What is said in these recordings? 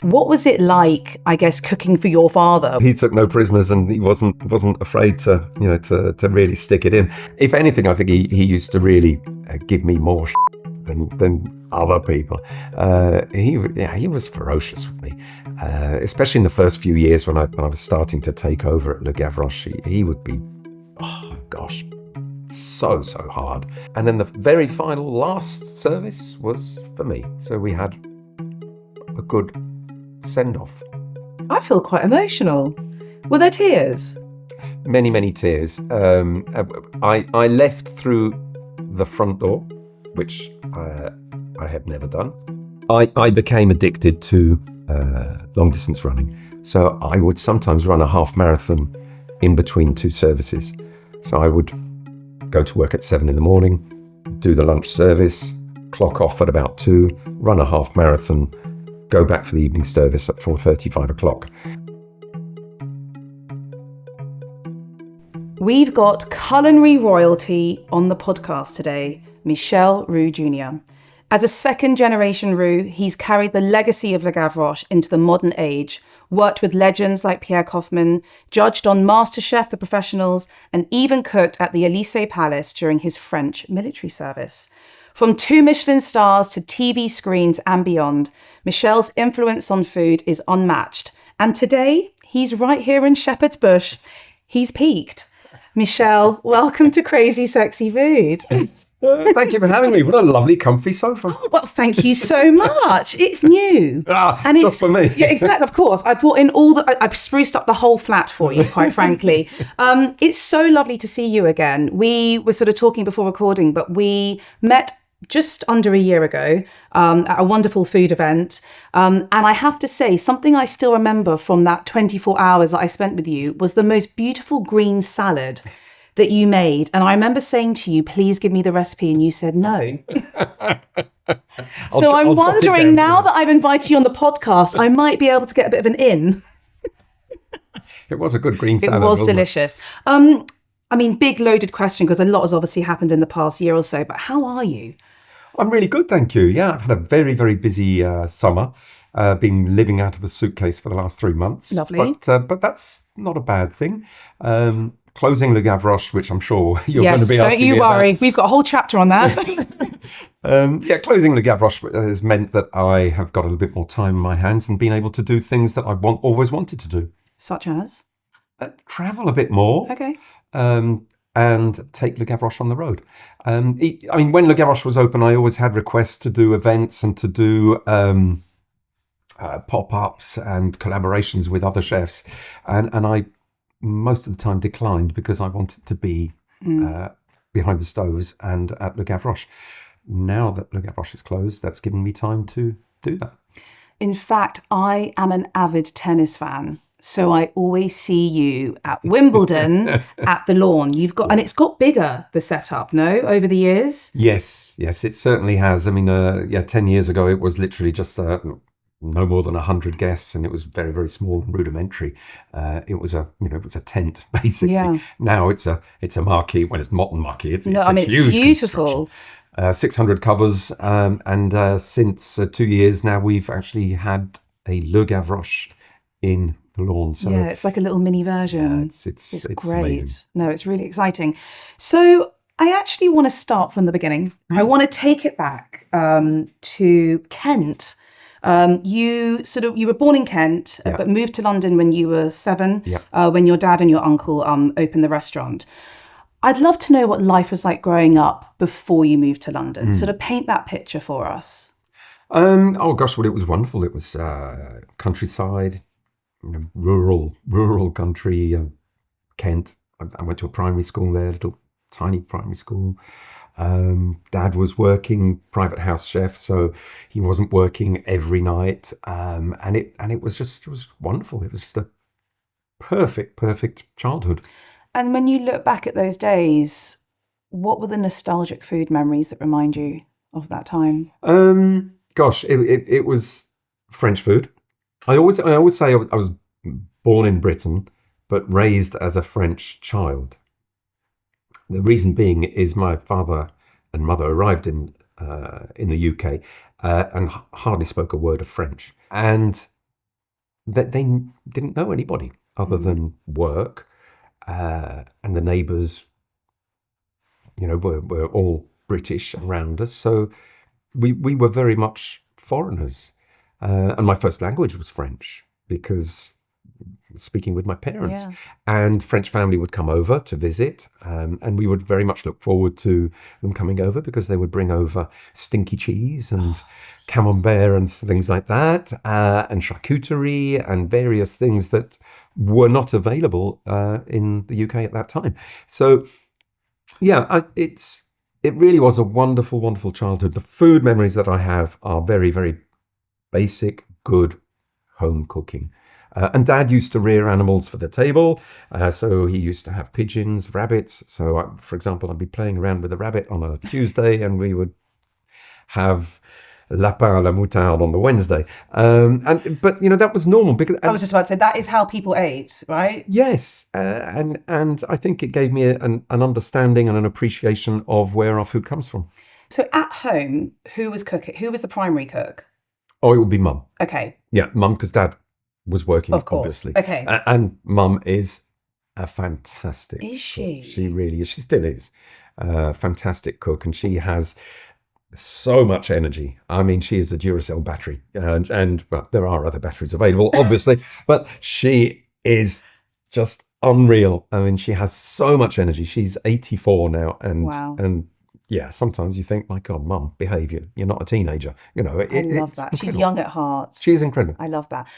What was it like, I guess, cooking for your father? He took no prisoners, and he wasn't afraid to really stick it in. If anything, I think he used to really give me more than other people. He was ferocious with me, especially in the first few years when I was starting to take over at Le Gavroche. He would be, oh gosh, so hard. And then the very final last service was for me, so we had a good send-off. I feel quite emotional. Were there tears? Many tears. I left through the front door, which I had never done. I became addicted to long distance running, so I would sometimes run a half marathon in between two services. So I would go to work at 7 a.m, do the lunch service, clock off at about 2, run a half marathon, go back for the evening service at 4:30, 5 o'clock. We've got culinary royalty on the podcast today, Michel Roux Jr. As a second-generation Roux, he's carried the legacy of Le Gavroche into the modern age, worked with legends like Pierre Kaufman, judged on Masterchef for professionals, and even cooked at the Élysée Palace during his French military service. From 2 Michelin stars to TV screens and beyond, Michel's influence on food is unmatched. And today, he's right here in Shepherd's Bush. He's peaked. Michel, welcome to Crazy Sexy Food. Thank you for having me. What a lovely, comfy sofa. Well, thank you so much. It's new. And it's just for me. Yeah, exactly. Of course. I brought in I've spruced up the whole flat for you, quite frankly. It's so lovely to see you again. We were sort of talking before recording, but we met just under a year ago at a wonderful food event. And I have to say, something I still remember from that 24 hours that I spent with you was the most beautiful green salad that you made. And I remember saying to you, please give me the recipe. And you said no. So I'm wondering, now that I've invited you on the podcast, I might be able to get a bit of an in. It was a good green salad. It was delicious. I mean, big loaded question, because a lot has obviously happened in the past year or so, but how are you? I'm really good, thank you. Yeah, I've had a very, very busy summer. Been living out of a suitcase for the last 3 months. Lovely. But that's not a bad thing. Closing Le Gavroche, which I'm sure you're going to be asking me about. Yes, don't you worry. We've got a whole chapter on that. Closing Le Gavroche has meant that I have got a little bit more time in my hands and been able to do things that I always wanted to do. Such as? Travel a bit more. Okay. And take Le Gavroche on the road. When Le Gavroche was open, I always had requests to do events and to do pop-ups and collaborations with other chefs. And I most of the time declined because I wanted to be behind the stoves and at Le Gavroche. Now that Le Gavroche is closed, that's given me time to do that. In fact, I am an avid tennis fan. So I always see you at Wimbledon at the lawn. And it's got bigger, the setup, no, over the years? Yes, it certainly has. 10 years ago, it was literally just no more than 100 guests, and it was very, very small and rudimentary. It was a tent basically. Yeah. Now it's a marquee. When it's not marquee, it's a huge beautiful. 600 covers, and since 2 years now, we've actually had a Le Gavroche in the lawn. So yeah, it's like a little mini version. Yeah, it's great. Amazing. No, it's really exciting. So I actually want to start from the beginning. I want to take it back to Kent. You were born in Kent, but moved to London when you were 7, when your dad and your uncle opened the restaurant. I'd love to know what life was like growing up before you moved to London. Sort of paint that picture for us. It was wonderful. It was countryside, rural country, Kent. I went to a primary school there, a little tiny primary school. Dad was working private house chef, so he wasn't working every night, and it was wonderful. It was just a perfect childhood. And when you look back at those days, what were the nostalgic food memories that remind you of that time? It was French food. I always say I was born in Britain, but raised as a French child. The reason being is my father and mother arrived in the UK and hardly spoke a word of French. And that they didn't know anybody other than work, and the neighbours, were all British around us. So we were very much foreigners. And my first language was French because speaking with my parents, and French family would come over to visit, and we would very much look forward to them coming over because they would bring over stinky cheese and camembert and things like that, and charcuterie and various things that were not available in the UK at that time. So it really was a wonderful, wonderful childhood. The food memories that I have are very, very basic, good home cooking. And Dad used to rear animals for the table. So he used to have pigeons, rabbits. So, for example, I'd be playing around with a rabbit on a Tuesday, and we would have lapin à la moutarde on the Wednesday. But that was normal because I was just about to say that is how people ate, right? Yes, and I think it gave me an understanding and an appreciation of where our food comes from. So at home, who was cooking? Who was the primary cook? Oh, it would be Mum. Okay. Yeah, Mum, because Dad was working, of course. Obviously. Okay. And Mum is a fantastic Is she? cook. She really is. She still is a fantastic cook, and she has so much energy. I mean, she is a Duracell battery, and there are other batteries available, obviously, but she is just unreal. I mean, she has so much energy. She's 84 now, and wow. And yeah, sometimes you think, my God, Mum, behave. You're not a teenager. I love that. Incredible. She's young at heart. She's incredible. I love that.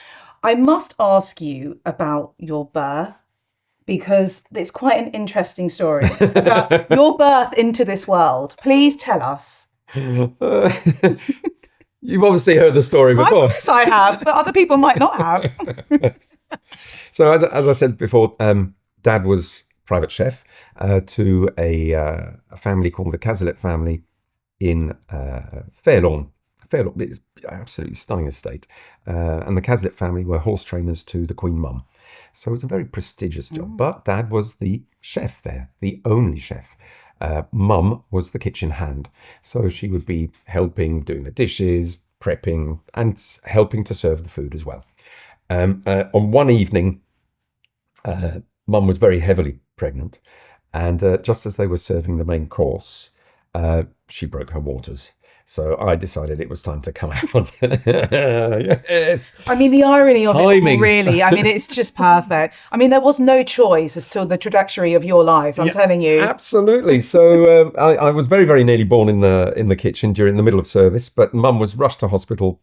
I must ask you about your birth, because it's quite an interesting story about your birth into this world. Please tell us. You've obviously heard the story before. Of course I have, but other people might not have. So as I said before, Dad was private chef to a family called the Cazalet family in Fairlawn. Fairlawn is absolutely stunning estate. And the Cazalet family were horse trainers to the Queen Mum. So it was a very prestigious job. But Dad was the chef there, the only chef. Mum was the kitchen hand. So she would be helping, doing the dishes, prepping, and helping to serve the food as well. On one evening, Mum was very heavily pregnant. And just as they were serving the main course, she broke her waters. So I decided it was time to come out. Yes. I mean, the irony of it all, really. I mean, it's just perfect. I mean, there was no choice as to the trajectory of your life, I'm telling you. Absolutely. So I was very, very nearly born in the kitchen during the middle of service, but Mum was rushed to hospital,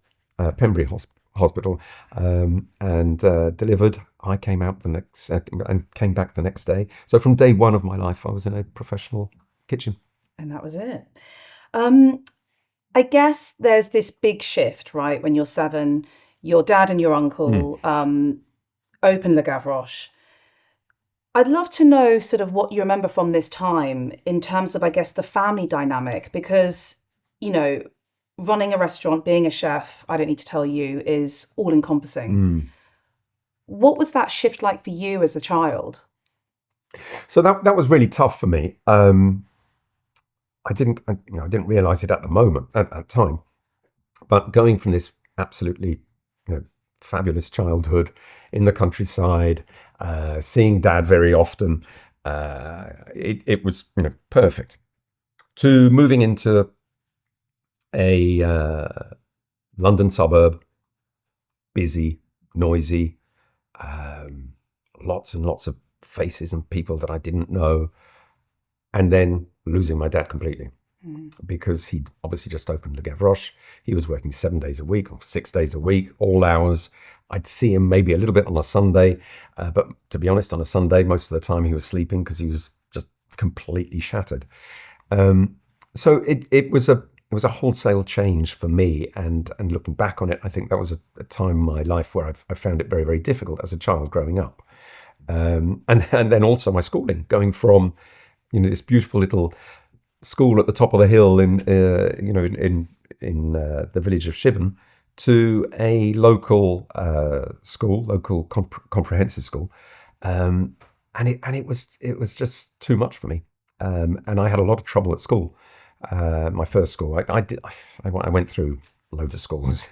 Pembury Hospital, and delivered. I came out and came back the next day. So from day one of my life, I was in a professional kitchen. And that was it. I guess there's this big shift, right? When you're 7, your dad and your uncle open Le Gavroche. I'd love to know sort of what you remember from this time in terms of, I guess, the family dynamic, because, running a restaurant, being a chef, I don't need to tell you, is all encompassing. What was that shift like for you as a child? So that was really tough for me. I didn't realize it at the moment, at that time, but going from this absolutely, fabulous childhood in the countryside, seeing Dad very often, it was, perfect, to moving into a London suburb, busy, noisy, lots and lots of faces and people that I didn't know, and then losing my dad completely because he'd obviously just opened Le Gavroche. He was working 7 days a week or 6 days a week, all hours. I'd see him maybe a little bit on a Sunday, but to be honest, on a Sunday, most of the time he was sleeping because he was just completely shattered. So it was a wholesale change for me, and looking back on it, I think that was a time in my life where I found it very, very difficult as a child growing up, and then also my schooling, going from this beautiful little school at the top of the hill in the village of Shibben to a local school, local comprehensive school, and it was just too much for me, and I had a lot of trouble at school. My first school, I went through loads of schools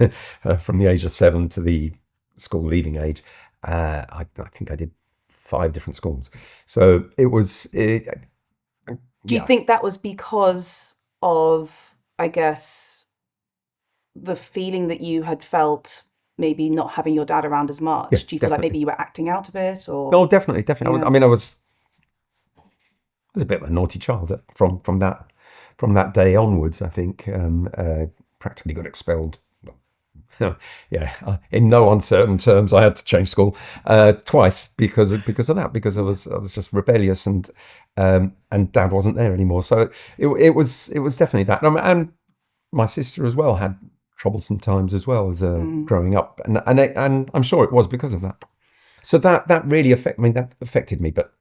from the age of 7 to the school leaving age, I think I did 5 different schools. So it was, Do you think that was because of, I guess, the feeling that you had felt maybe not having your dad around as much? Yeah, Do you feel like definitely. maybe you were acting out a bit, or? Oh, definitely. Yeah. I was a bit of a naughty child from that day onwards. I think practically got expelled. Yeah, in no uncertain terms, I had to change school twice because of that. Because I was just rebellious, and Dad wasn't there anymore. So it was definitely that. And my sister as well had troublesome times as well as growing up, and I'm sure it was because of that. So that really affected me, but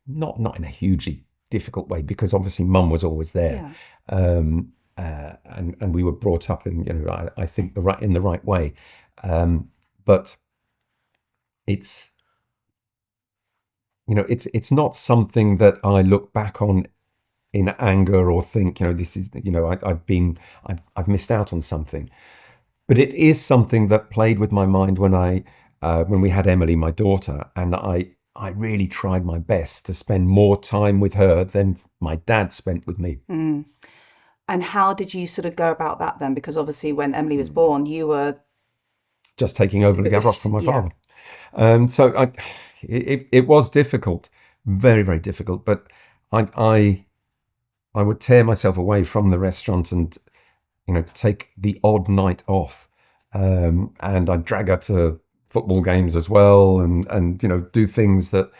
not in a hugely difficult way, because obviously Mum was always there. Yeah. And we were brought up in, I think in the right way, but it's it's not something that I look back on in anger or think this is I've missed out on something, but it is something that played with my mind when we had Emily, my daughter, and I really tried my best to spend more time with her than my dad spent with me. Mm. And how did you sort of go about that then? Because obviously when Emily was born, you were just taking over the Gavroche from my Yeah. father. So it was difficult, very, very difficult. But I would tear myself away from the restaurant and take the odd night off, and I'd drag her to football games as well, and do things that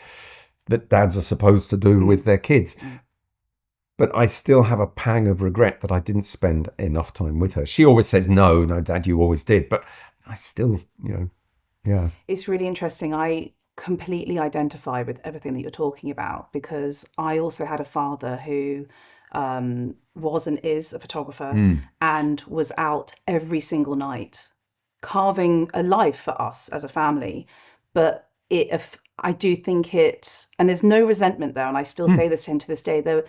dads are supposed to do with their kids. But I still have a pang of regret that I didn't spend enough time with her. She always says, no, Dad, you always did. But I still, yeah. It's really interesting. I completely identify with everything that you're talking about, because I also had a father who was and is a photographer and was out every single night carving a life for us as a family. But I do think and there's no resentment there, and I still say this to him to this day, though,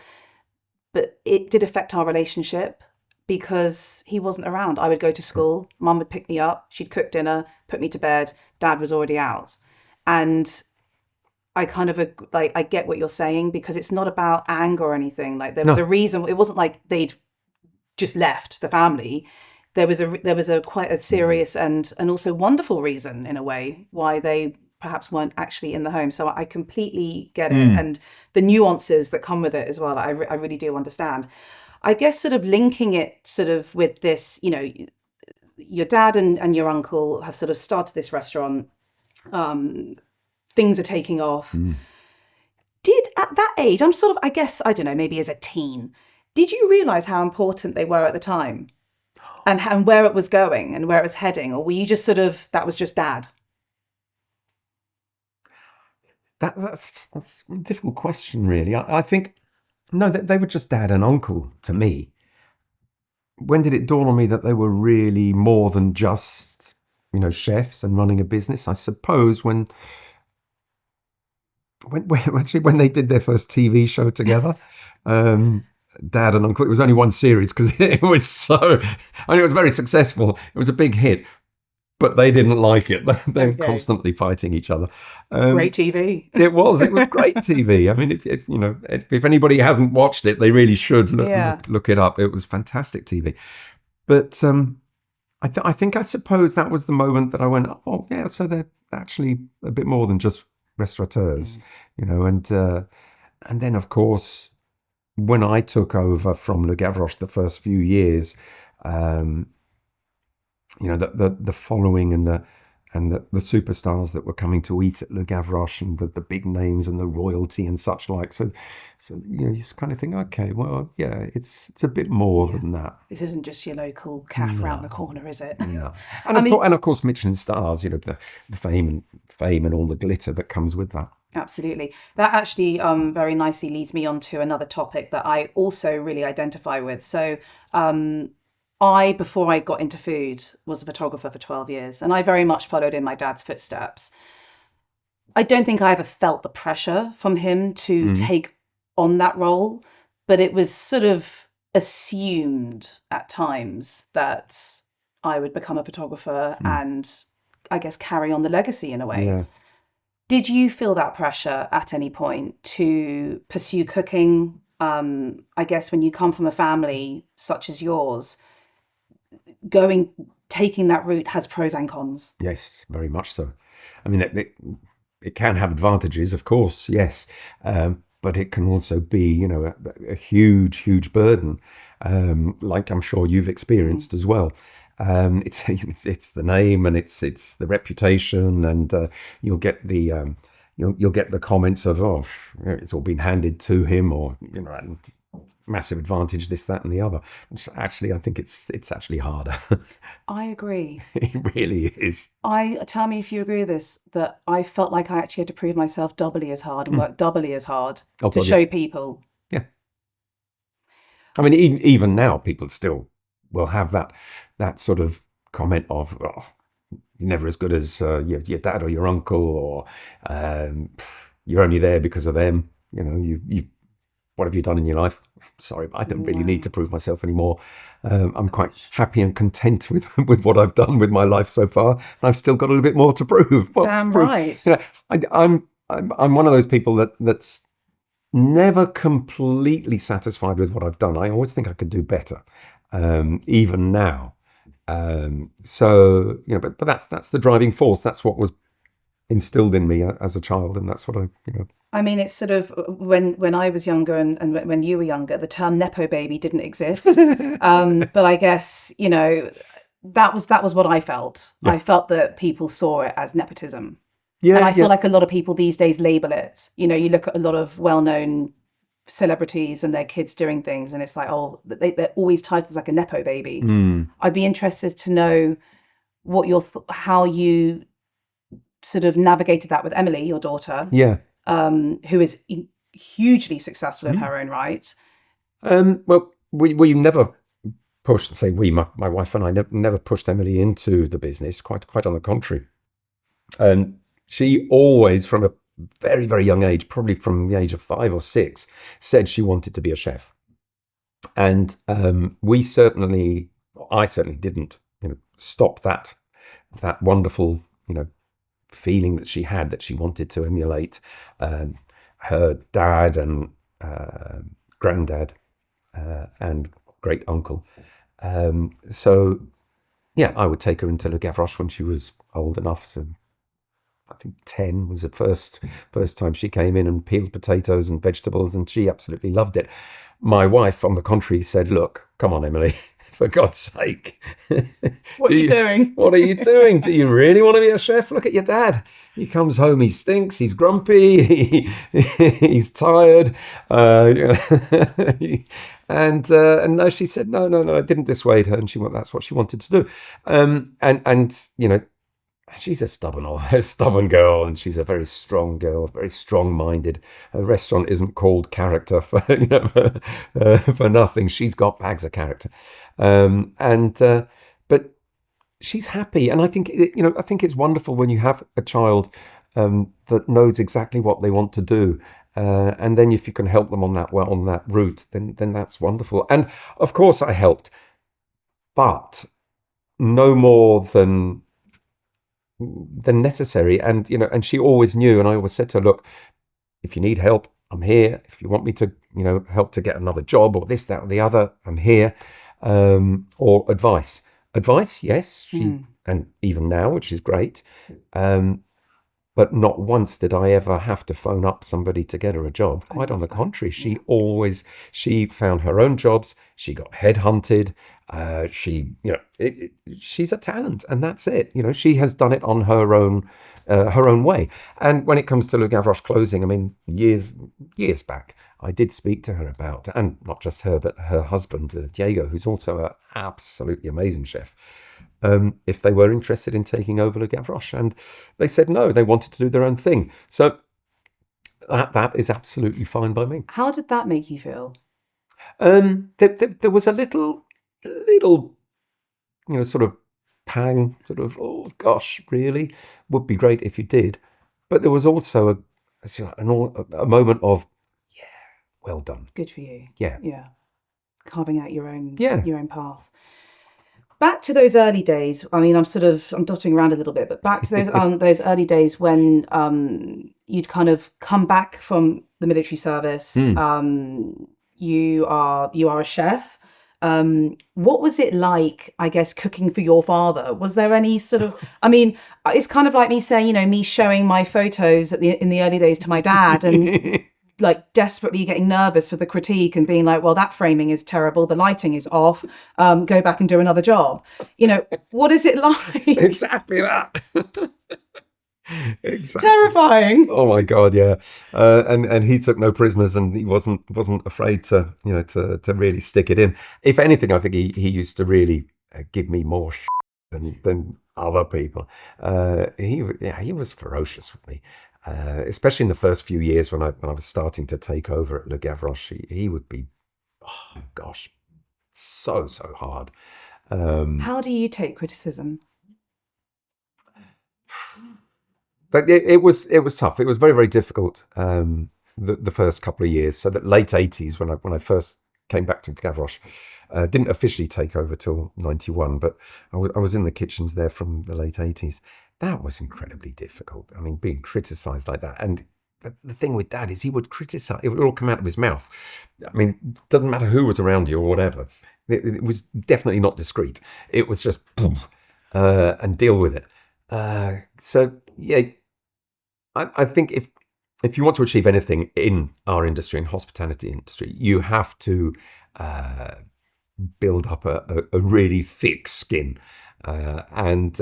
but it did affect our relationship because he wasn't around. I would go to school, Mum would pick me up, she'd cook dinner, put me to bed, Dad was already out. And I kind of I get what you're saying, because it's not about anger or anything. Like there was a reason. It wasn't like they'd just left the family. There was a quite a serious and also wonderful reason in a way why they perhaps weren't actually in the home. So I completely get it, and the nuances that come with it as well. I really do understand. I guess sort of linking it sort of with this, your dad and your uncle have sort of started this restaurant. Things are taking off. Did at that age, I guess, I don't know, maybe as a teen, did you realise how important they were at the time, and where it was going and where it was heading? Or were you just sort of, that was just Dad? That's a difficult question, really. I think, no, they were just Dad and Uncle to me. When did it dawn on me that they were really more than just, chefs and running a business? I suppose when they did their first TV show together, Dad and Uncle. It was only one series because it was and it was very successful. It was a big hit, but they didn't like it. They were constantly fighting each other. Great TV. It was great TV. I mean, if anybody hasn't watched it, they really should look it up. It was fantastic TV. But I suppose that was the moment that I went, oh yeah, so they're actually a bit more than just restaurateurs, and then of course when I took over from Le Gavroche the first few years, the following and the superstars that were coming to eat at Le Gavroche, and the big names and the royalty and such like. So you just kind of think, okay, well, yeah, it's a bit more than that. This isn't just your local cafe round the corner, is it? No. And of course, Michelin stars, the fame and all the glitter that comes with that. Absolutely. That actually very nicely leads me on to another topic that I also really identify with. So before I got into food, was a photographer for 12 years, and I very much followed in my dad's footsteps. I don't think I ever felt the pressure from him to take on that role, but it was sort of assumed at times that I would become a photographer and I guess, carry on the legacy in a way. Yeah. Did you feel that pressure at any point to pursue cooking? I guess when you come from a family such as yours, taking that route has pros and cons. Yes, very much so. I mean, it can have advantages, of course, yes, but it can also be, a huge, huge burden, like I'm sure you've experienced as well. It's the name and it's the reputation, and you'll get the you'll get the comments of, oh, it's all been handed to him, or and massive advantage, this, that, and the other. Actually, I think it's actually harder. I agree. It really is. Tell me if you agree with this, that I felt like I actually had to prove myself doubly as hard and work doubly as hard to show people. Yeah. I mean, even now, people still will have that sort of comment of, oh, you're never as good as your dad or your uncle, or you're only there because of them. You what have you done in your life? Sorry, but I don't really need to prove myself anymore. I'm quite happy and content with what I've done with my life so far. And I've still got a little bit more to prove. Damn right. I'm one of those people that's never completely satisfied with what I've done. I always think I could do better, even now. But that's the driving force. That's what was instilled in me as a child, and that's what I mean, it's sort of when I was younger and when you were younger, the term nepo baby didn't exist. But I guess that was what I felt. Yeah. I felt that people saw it as nepotism. Yeah, and I feel like a lot of people these days label it. You look at a lot of well-known celebrities and their kids doing things, and it's like, oh, they're always titled as like a nepo baby. I'd be interested to know what how you sort of navigated that with Emily, your daughter. Yeah. Who is hugely successful in her own right. Well, we never pushed, my wife and I never pushed Emily into the business, quite on the contrary. And she always, from a very, very young age, probably from the age of 5 or 6, said she wanted to be a chef. And I certainly didn't stop that wonderful, feeling that she had, that she wanted to emulate her dad and granddad and great uncle. So yeah, I would take her into Le Gavroche when she was old enough. So I think 10 was the first time she came in and peeled potatoes and vegetables, and she absolutely loved it. My wife, on the contrary, said, look, come on, Emily, for God's sake. What are you doing? What are you doing? Do you really want to be a chef? Look at your dad. He comes home, he stinks, he's grumpy, he's tired. And no, she said, no, I didn't dissuade her. And that's what she wanted to do. And she's a stubborn girl, and she's a very strong girl, very strong-minded. Her restaurant isn't called Character for for nothing. She's got bags of character, but she's happy, and I think it's wonderful when you have a child that knows exactly what they want to do, and then if you can help them on that route, then that's wonderful. And of course, I helped, but no more than necessary. And and she always knew, and I always said to her, look, if you need help, I'm here. If you want me to help to get another job, or this, that, or the other, I'm here. Or advice, yes, and even now, which is great, but not once did I ever have to phone up somebody to get her a job. Quite on the contrary, she found her own jobs. She got headhunted. She's a talent, and that's it. She has done it on her own way. And when it comes to Le Gavroche closing, I mean, years back, I did speak to her about, and not just her, but her husband, Diego, who's also an absolutely amazing chef, if they were interested in taking over Le Gavroche. And they said no, they wanted to do their own thing. So that is absolutely fine by me. How did that make you feel? There was a little, sort of pang, sort of, oh gosh, really? Would be great if you did. But there was also a moment of, yeah, well done. Good for you. Yeah. Yeah. Carving out your own path. back to those early days. I mean, I'm dotting around a little bit, but back to those early days when you'd kind of come back from the military service. You are a chef. What was it like, I guess, cooking for your father? Was there any sort of, I mean, it's kind of like me saying, me showing my photos in the early days to my dad and like desperately getting nervous for the critique and being like, well, that framing is terrible. The lighting is off. Go back and do another job. What is it like? Exactly that. Exactly. Terrifying. Oh my God, yeah. And he took no prisoners, and he wasn't afraid to to really stick it in. If anything, I think he used to really give me more than other people. He was ferocious with me, especially in the first few years when I was starting to take over at Le Gavroche. He would be, oh gosh, so hard. How do you take criticism? But it was tough. It was very, very difficult the first couple of years. So that late 80s, when I first came back to Gavroche, didn't officially take over till 91, but I was in the kitchens there from the late 80s. That was incredibly difficult. I mean, being criticised like that. And the thing with Dad is he would criticise. It would all come out of his mouth. I mean, it doesn't matter who was around you or whatever. It was definitely not discreet. It was just boom, and deal with it. So yeah. I think if you want to achieve anything in our industry, in hospitality industry, you have to build up a really thick skin, and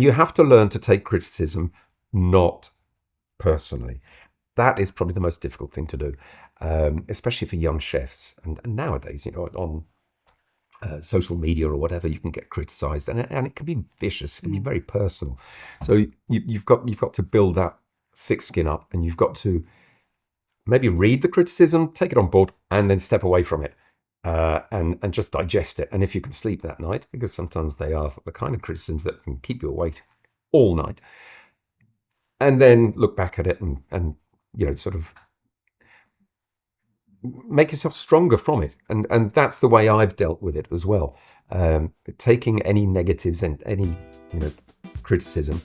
you have to learn to take criticism not personally. That is probably the most difficult thing to do, especially for young chefs. And nowadays, on social media or whatever, you can get criticised, and it can be vicious. It can be very personal. So you've got to build that thick skin up, and you've got to maybe read the criticism, take it on board, and then step away from it, and just digest it. And if you can sleep that night, because sometimes they are the kind of criticisms that can keep you awake all night, and then look back at it and sort of make yourself stronger from it. And that's the way I've dealt with it as well. Taking any negatives and any criticism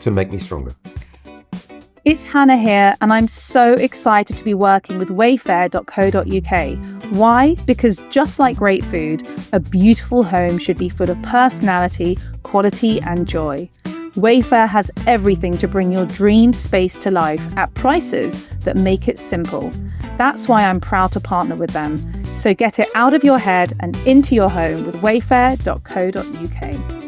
to make me stronger. It's Hannah here, and I'm so excited to be working with Wayfair.co.uk. Why? Because just like great food, a beautiful home should be full of personality, quality, and joy. Wayfair has everything to bring your dream space to life at prices that make it simple. That's why I'm proud to partner with them. So get it out of your head and into your home with Wayfair.co.uk.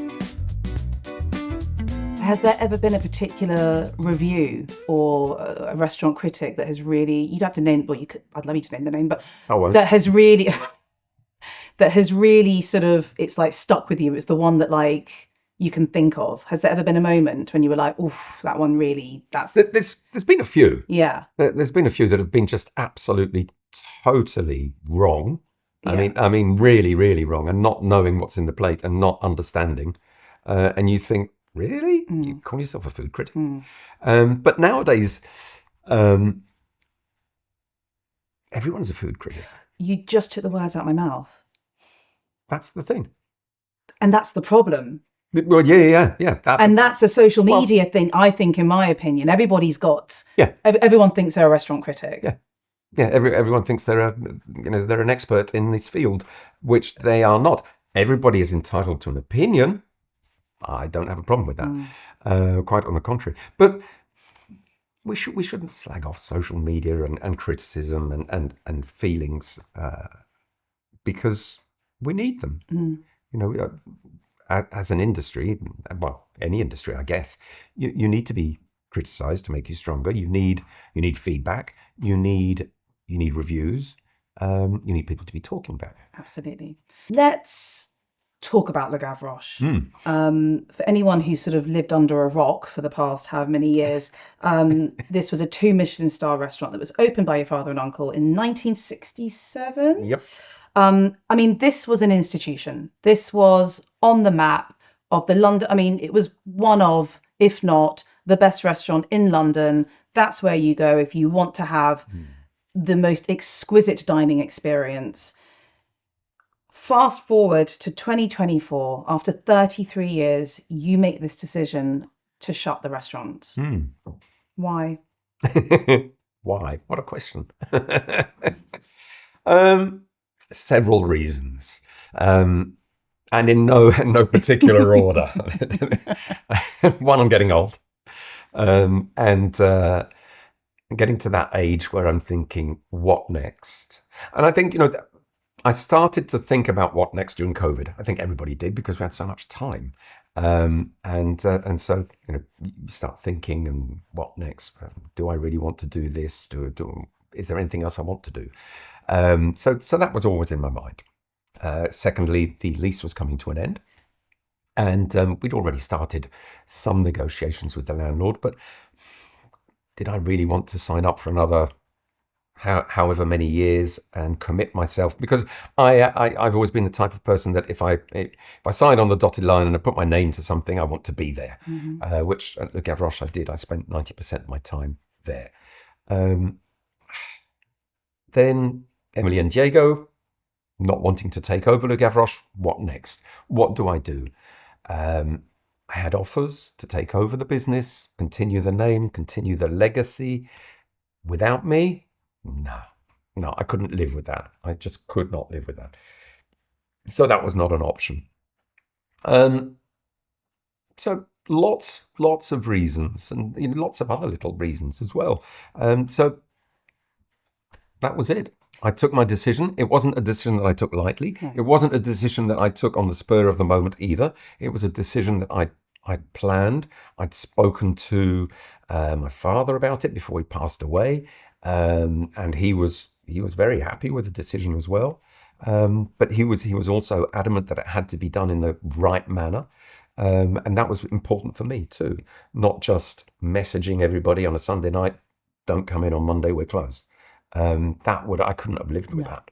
Has there ever been a particular review or a restaurant critic that has really, you'd have to name, well, I'd love you to name the name, but that has really sort of, it's like stuck with you. It's the one that like you can think of. Has there ever been a moment when you were like, oof, that one really, that's... There's been a few. Yeah. There's been a few that have been just absolutely, totally wrong. Yeah. I mean, really, really wrong, and not knowing what's in the plate and not understanding. And you think, really? You call yourself a food critic? But nowadays, everyone's a food critic. You just took the words out of my mouth. That's the thing. And that's the problem. Well, yeah. And that's a social media thing, I think, in my opinion. Everybody's got... Yeah. Everyone thinks they're a restaurant critic. Yeah. Yeah, everyone thinks they're they're an expert in this field, which they are not. Everybody is entitled to an opinion. I don't have a problem with that. Quite on the contrary. But we shouldn't slag off social media and criticism and feelings because we need them. As an industry, well, any industry, I guess, you need to be criticized to make you stronger. You need feedback. You need reviews. You need people to be talking about. Absolutely. Let's talk about Le Gavroche. For anyone who sort of lived under a rock for the past however many years, this was a 2 Michelin star restaurant that was opened by your father and uncle in 1967. Yep. I mean, this was an institution. This was on the map of the London. I mean, it was one of, if not the best restaurant in London. That's where you go if you want to have the most exquisite dining experience. Fast forward to 2024. After 33 years, you make this decision to shut the restaurant. Why? Why? What a question. Several reasons. And in no particular order. One, I'm getting old. And getting to that age where I'm thinking, what next? And I think, I started to think about what next during COVID. I think everybody did because we had so much time. And so, you start thinking, and what next? Do I really want to do this? Is there anything else I want to do? So that was always in my mind. Secondly, the lease was coming to an end. And we'd already started some negotiations with the landlord, but did I really want to sign up for another however many years and commit myself? Because I've always been the type of person that if I sign on the dotted line and I put my name to something, I want to be there, which at Le Gavroche I did. I spent 90% of my time there. Then Emily and Diego not wanting to take over Le Gavroche. What next? What do I do? I had offers to take over the business, continue the name, continue the legacy. Without me, no, I couldn't live with that. I just could not live with that. So that was not an option. So lots of reasons, and lots of other little reasons as well. So that was it. I took my decision. It wasn't a decision that I took lightly. No. It wasn't a decision that I took on the spur of the moment either. It was a decision that I'd planned. I'd spoken to my father about it before he passed away, and he was very happy with the decision as well. But he was also adamant that it had to be done in the right manner, and that was important for me too. Not just messaging everybody on a Sunday night, "Don't come in on Monday, we're closed." I couldn't have lived with that.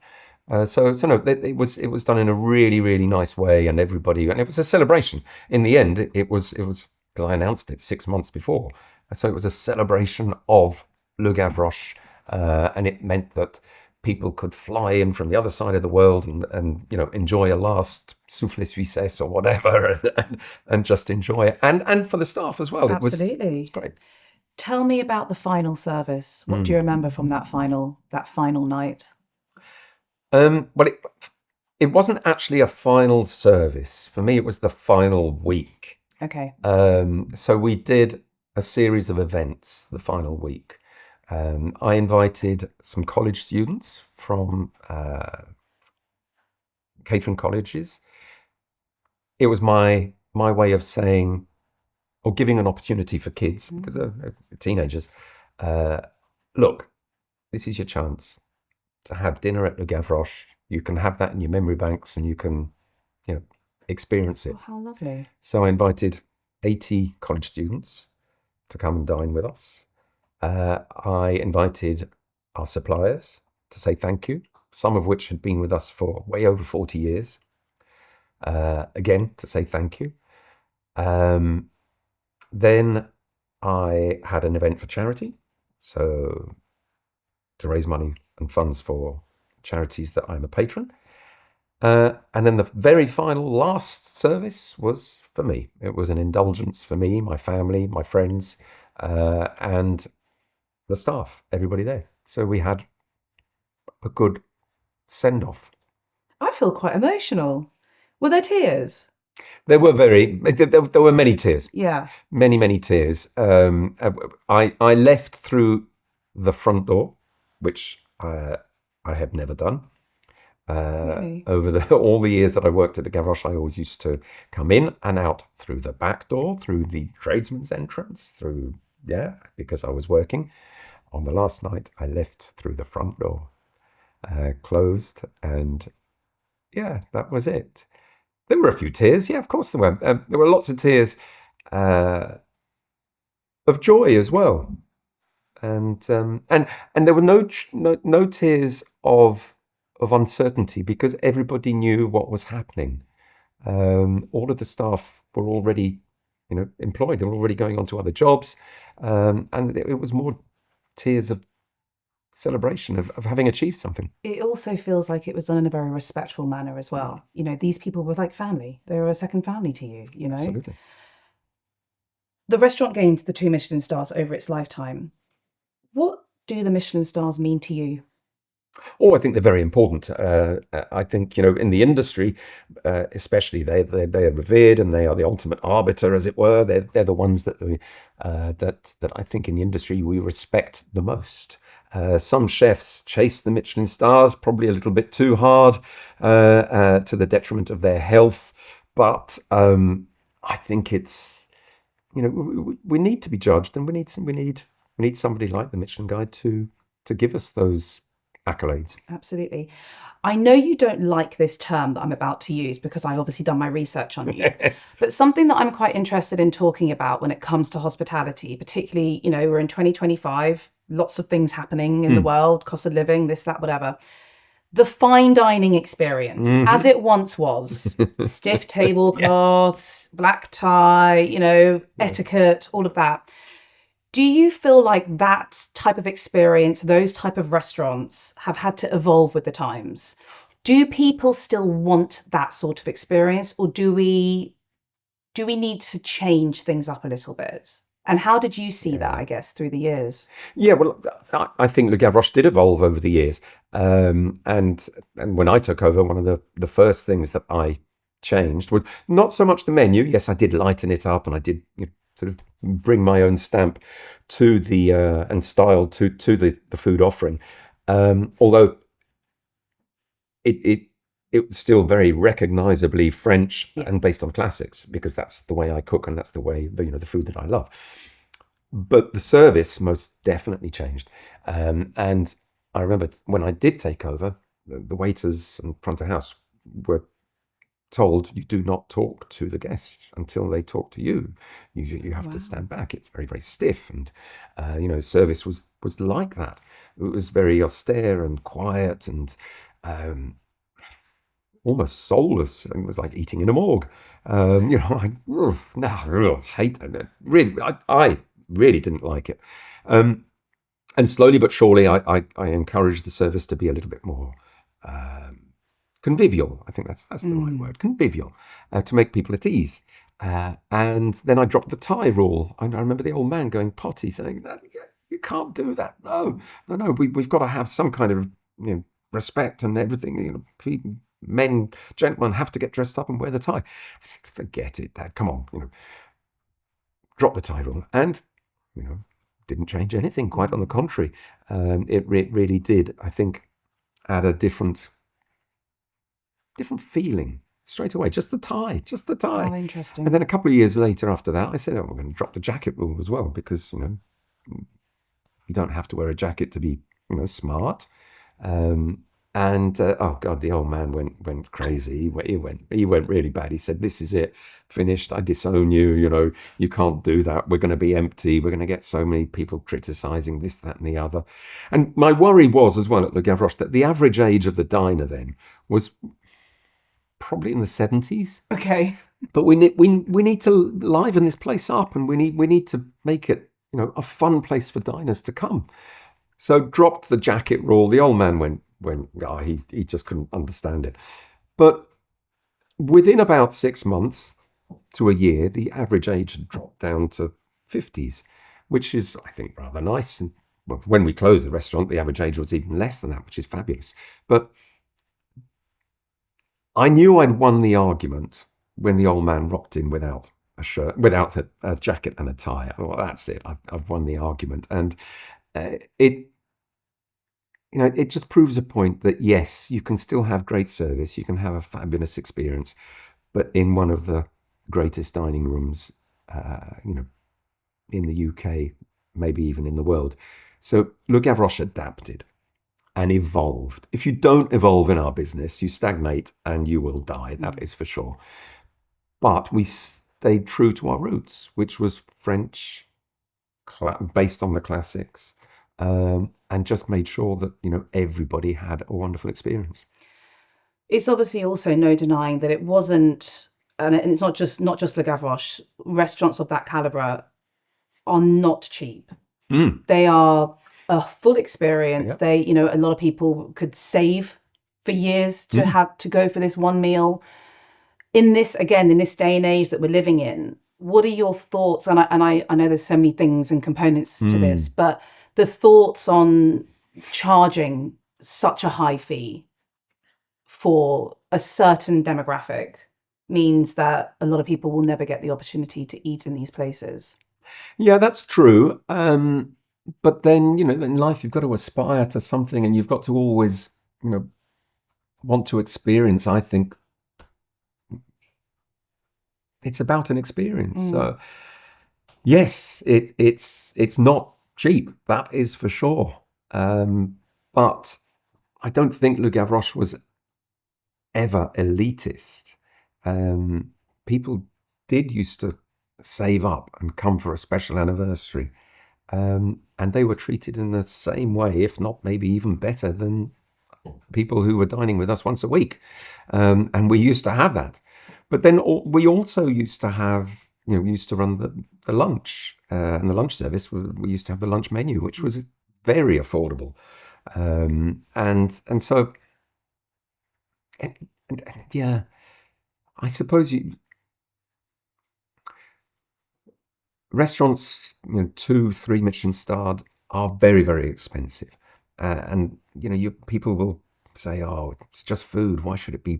So no, it was done in a really, really nice way, and it was a celebration. In the end, it was because I announced it 6 months before, so it was a celebration of Le Gavroche, and it meant that people could fly in from the other side of the world and enjoy a last soufflé suissesse or whatever, and just enjoy it, and for the staff as well. Absolutely, it was great. Tell me about the final service. What do you remember from that final night? Well, it wasn't actually a final service. For me, it was the final week. Okay. So we did a series of events the final week. I invited some college students from catering colleges. It was my way of saying, or giving an opportunity for kids, because they're teenagers. Look, this is your chance to have dinner at Le Gavroche. You can have that in your memory banks, and you can, experience it. Oh, how lovely. So I invited 80 college students to come and dine with us. I invited our suppliers to say thank you, some of which had been with us for way over 40 years. Again, to say thank you. Then I had an event for charity, so to raise money and funds for charities that I'm a patron. And then the very final last service was for me. It was an indulgence for me, my family, my friends, and the staff, everybody there. So we had a good send-off. I feel quite emotional. Were there tears? There were many tears. Yeah. Many tears. I left through the front door, which I had never done. Really? Over all the years that I worked at the Gavroche, I always used to come in and out through the back door, through the tradesman's entrance, because I was working. On the last night, I left through the front door, closed, and that was it. There were a few tears. Yeah, of course there were. There were lots of tears of joy as well, and there were no tears of uncertainty, because everybody knew what was happening. All of the staff were already, employed. They were already going on to other jobs, and it was more tears of celebration of having achieved something. It also feels like it was done in a very respectful manner as well. You know, these people were like family. They were a second family to you, you know? Absolutely. The restaurant gained the 2 Michelin stars over its lifetime. What do the Michelin stars mean to you? Oh, I think they're very important. I think, you know, in the industry, especially, they are revered, and they are the ultimate arbiter, as it were. They're the ones that that I think in the industry we respect the most. Some chefs chase the Michelin stars probably a little bit too hard, to the detriment of their health. But I think it's, you know, we need to be judged, and we need somebody like the Michelin Guide to give us those accolades. Absolutely. I know you don't like this term that I'm about to use because I've obviously done my research on you, but something that I'm quite interested in talking about when it comes to hospitality, particularly, you know, we're in 2025, lots of things happening in the world, cost of living, this, that, whatever. The fine dining experience, as it once was, stiff tablecloths, black tie, you know, etiquette, all of that. Do you feel like that type of experience, those type of restaurants have had to evolve with the times? Do people still want that sort of experience, or do we need to change things up a little bit? And how did you see that, I guess, through the years? Yeah, well, I think Le Gavroche did evolve over the years. And when I took over, one of the first things that I changed was not so much the menu. Yes, I did lighten it up, and I did, you know, sort of bring my own stamp to the and style to the food offering. Although it was still very recognizably French and based on classics, because that's the way I cook, and that's the way, you know, the food that I love. But the service most definitely changed. And I remember when I did take over, the waiters and front of house were told, you do not talk to the guests until they talk to you. You have to stand back. It's very, very stiff. And, you know, service was like that. It was very austere and quiet, and almost soulless. It was like eating in a morgue. You know, I hate that. Really, I really didn't like it. And slowly but surely, I encouraged the service to be a little bit more convivial. I think that's the right word, convivial, to make people at ease. And then I dropped the tie rule. I remember the old man going potty, saying that you can't do that. No. We've got to have some kind of, you know, respect and everything. You know, men, gentlemen have to get dressed up and wear the tie. I said, forget it, Dad. Come on, you know, drop the tie rule. And, you know, didn't change anything. Quite on the contrary, it really did, I think, add a different feeling straight away. Just the tie. Oh, interesting. And then a couple of years later after that, I said, we're going to drop the jacket rule as well, because, you know, you don't have to wear a jacket to be, you know, smart. Oh God, the old man went crazy. He went really bad. He said, this is it, finished. I disown you. You know, you can't do that. We're going to be empty. We're going to get so many people criticizing this, that, and the other. And my worry was as well at Le Gavroche that the average age of the diner then was probably in the 70s. Okay. But we need to liven this place up, and we need to make it, you know, a fun place for diners to come. So dropped the jacket rule. The old man went he just couldn't understand it. But within about 6 months to a year, the average age had dropped down to 50s, which is, I think, rather nice. And well, when we closed the restaurant, the average age was even less than that, which is fabulous. But I knew I'd won the argument when the old man rocked in without a shirt, without a jacket and a tie. Well, that's it. I've won the argument. And it just proves a point that, yes, you can still have great service. You can have a fabulous experience, but in one of the greatest dining rooms, in the UK, maybe even in the world. So Le Gavroche adapted and evolved. If you don't evolve in our business, you stagnate and you will die. That is for sure. But we stayed true to our roots, which was French, based on the classics, and just made sure that, you know, everybody had a wonderful experience. It's obviously also no denying that it wasn't, and it's not just Le Gavroche. Restaurants of that calibre are not cheap. They are a full experience. Yep. They, a lot of people could save for years to have to go for this one meal. In this day and age that we're living in, what are your thoughts? And I know there's so many things and components to this, but the thoughts on charging such a high fee for a certain demographic means that a lot of people will never get the opportunity to eat in these places. Yeah, that's true. But then, in life, you've got to aspire to something, and you've got to always, want to experience. I think it's about an experience. So, yes, it's not cheap. That is for sure. But I don't think Le Gavroche was ever elitist. People did used to save up and come for a special anniversary. And they were treated in the same way, if not maybe even better than people who were dining with us once a week. And we used to have that. But then we also used to have, we used to run the lunch and the lunch service. We used to have the lunch menu, which was very affordable. And so, yeah, I suppose restaurants, 2-3 Michelin starred, are very, very expensive. And, people will say, oh, it's just food. Why should it be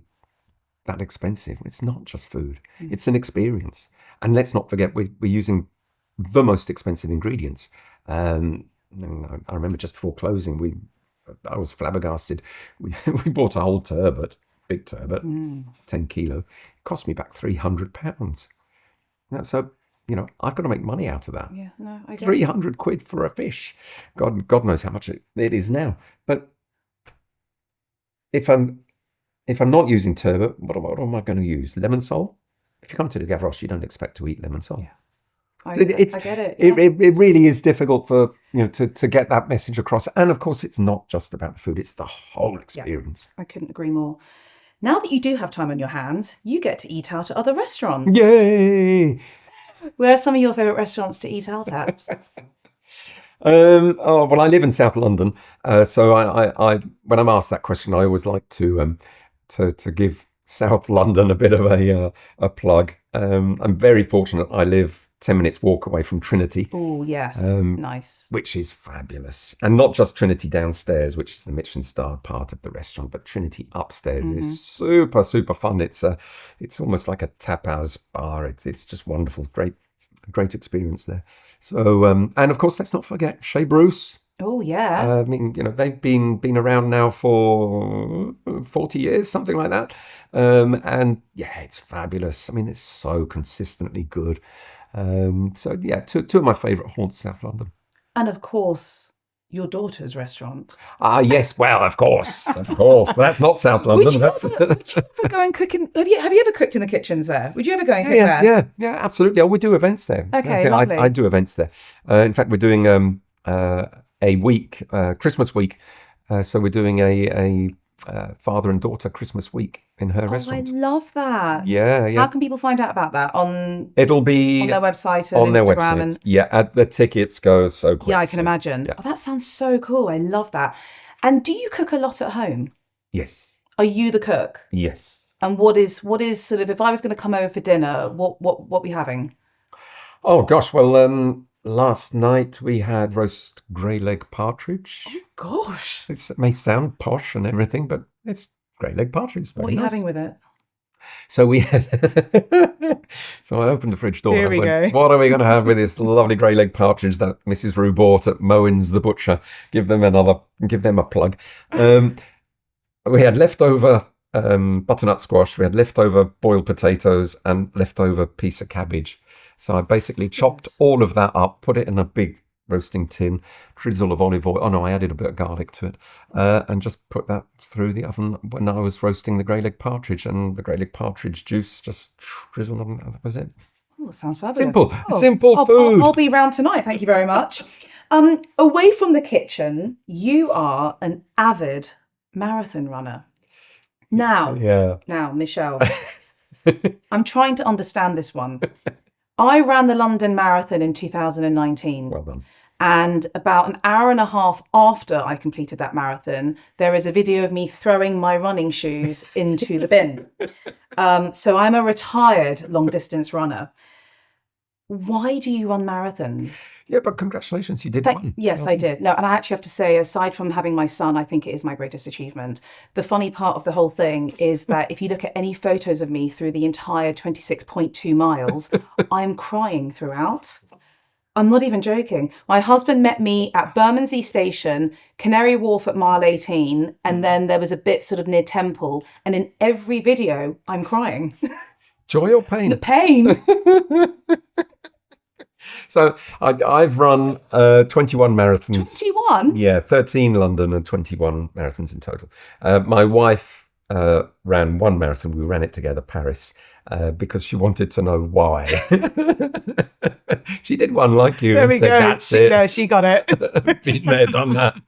that expensive? It's not just food. It's an experience. And let's not forget, we're using the most expensive ingredients. And I remember just before closing, I was flabbergasted. We bought a whole turbot, big turbot, 10 kilo. It cost me back £300. So, I've got to make money out of that. Yeah, no, I get 300 quid for a fish. God knows how much it is now. But if I'm not using turbot, what am I going to use? Lemon sole? If you come to the Gavroche, you don't expect to eat lemon sole. Yeah. I get it. Yeah. It really is difficult for to get that message across. And of course, it's not just about the food; it's the whole experience. Yeah, I couldn't agree more. Now that you do have time on your hands, you get to eat out at other restaurants. Yay! Where are some of your favourite restaurants to eat out at? Well, I live in South London, so I when I'm asked that question, I always like to give South London a bit of a plug. I'm very fortunate. I live 10 minutes walk away from Trinity. Oh, yes. Nice. Which is fabulous. And not just Trinity downstairs, which is the Michelin starred part of the restaurant, but Trinity upstairs is super, super fun. It's almost like a tapas bar. It's just wonderful. Great experience there. So, and of course, let's not forget Chez Bruce. Oh, yeah. I mean, they've been around now for 40 years, something like that. And yeah, it's fabulous. I mean, it's so consistently good. So yeah, two of my favourite haunts, South London. And of course, your daughter's restaurant. Ah, yes. Well, of course. But that's not South London. Would you ever go and cook in? Have you ever cooked in the kitchens there? Would you ever go and cook there? Yeah, absolutely. Oh, we do events there. Okay, lovely. I do events there. In fact, we're doing a week, Christmas week. So we're doing a father and daughter Christmas week in her restaurant. I love that. Yeah. How can people find out about that? It'll be on their website and on their Instagram website. The tickets go so quick. Yeah, I can imagine. Yeah. Oh, that sounds so cool. I love that. And do you cook a lot at home? Yes. Are you the cook? Yes. And what is sort of, if I was going to come over for dinner, what we having? Oh gosh, well, last night we had roast grey leg partridge. Oh gosh. It may sound posh and everything, but it's grey leg partridge. What are you having with it? So we had. So I opened the fridge door. Here we go. What are we going to have with this lovely grey leg partridge that Mrs. Roux bought at Moen's the butcher? Give them a plug. We had leftover butternut squash. We had leftover boiled potatoes and leftover piece of cabbage. So I basically chopped all of that up, put it in a big roasting tin, drizzle of olive oil. Oh no, I added a bit of garlic to it, and just put that through the oven when I was roasting the grey leg partridge, and the grey leg partridge juice just drizzled on. That was it. Oh, sounds fabulous. Simple food. I'll be round tonight. Thank you very much. Away from the kitchen, you are an avid marathon runner. Now, Michel, I'm trying to understand this one. I ran the London Marathon in 2019. Well done. And about an hour and a half after I completed that marathon, there is a video of me throwing my running shoes into the bin. So I'm a retired long distance runner. Why do you run marathons? Yeah, but congratulations, you did one. Yes, I did. No, and I actually have to say, aside from having my son, I think it is my greatest achievement. The funny part of the whole thing is that if you look at any photos of me through the entire 26.2 miles, I'm crying throughout. I'm not even joking. My husband met me at Bermondsey Station, Canary Wharf at mile 18, and then there was a bit sort of near Temple. And in every video, I'm crying. Joy or pain? The pain. So I've run 21 marathons. 21? Yeah, 13 London and 21 marathons in total. My wife ran one marathon. We ran it together, Paris, because she wanted to know why. She did one like you and said, that's it. No, she got it. Been there, done that.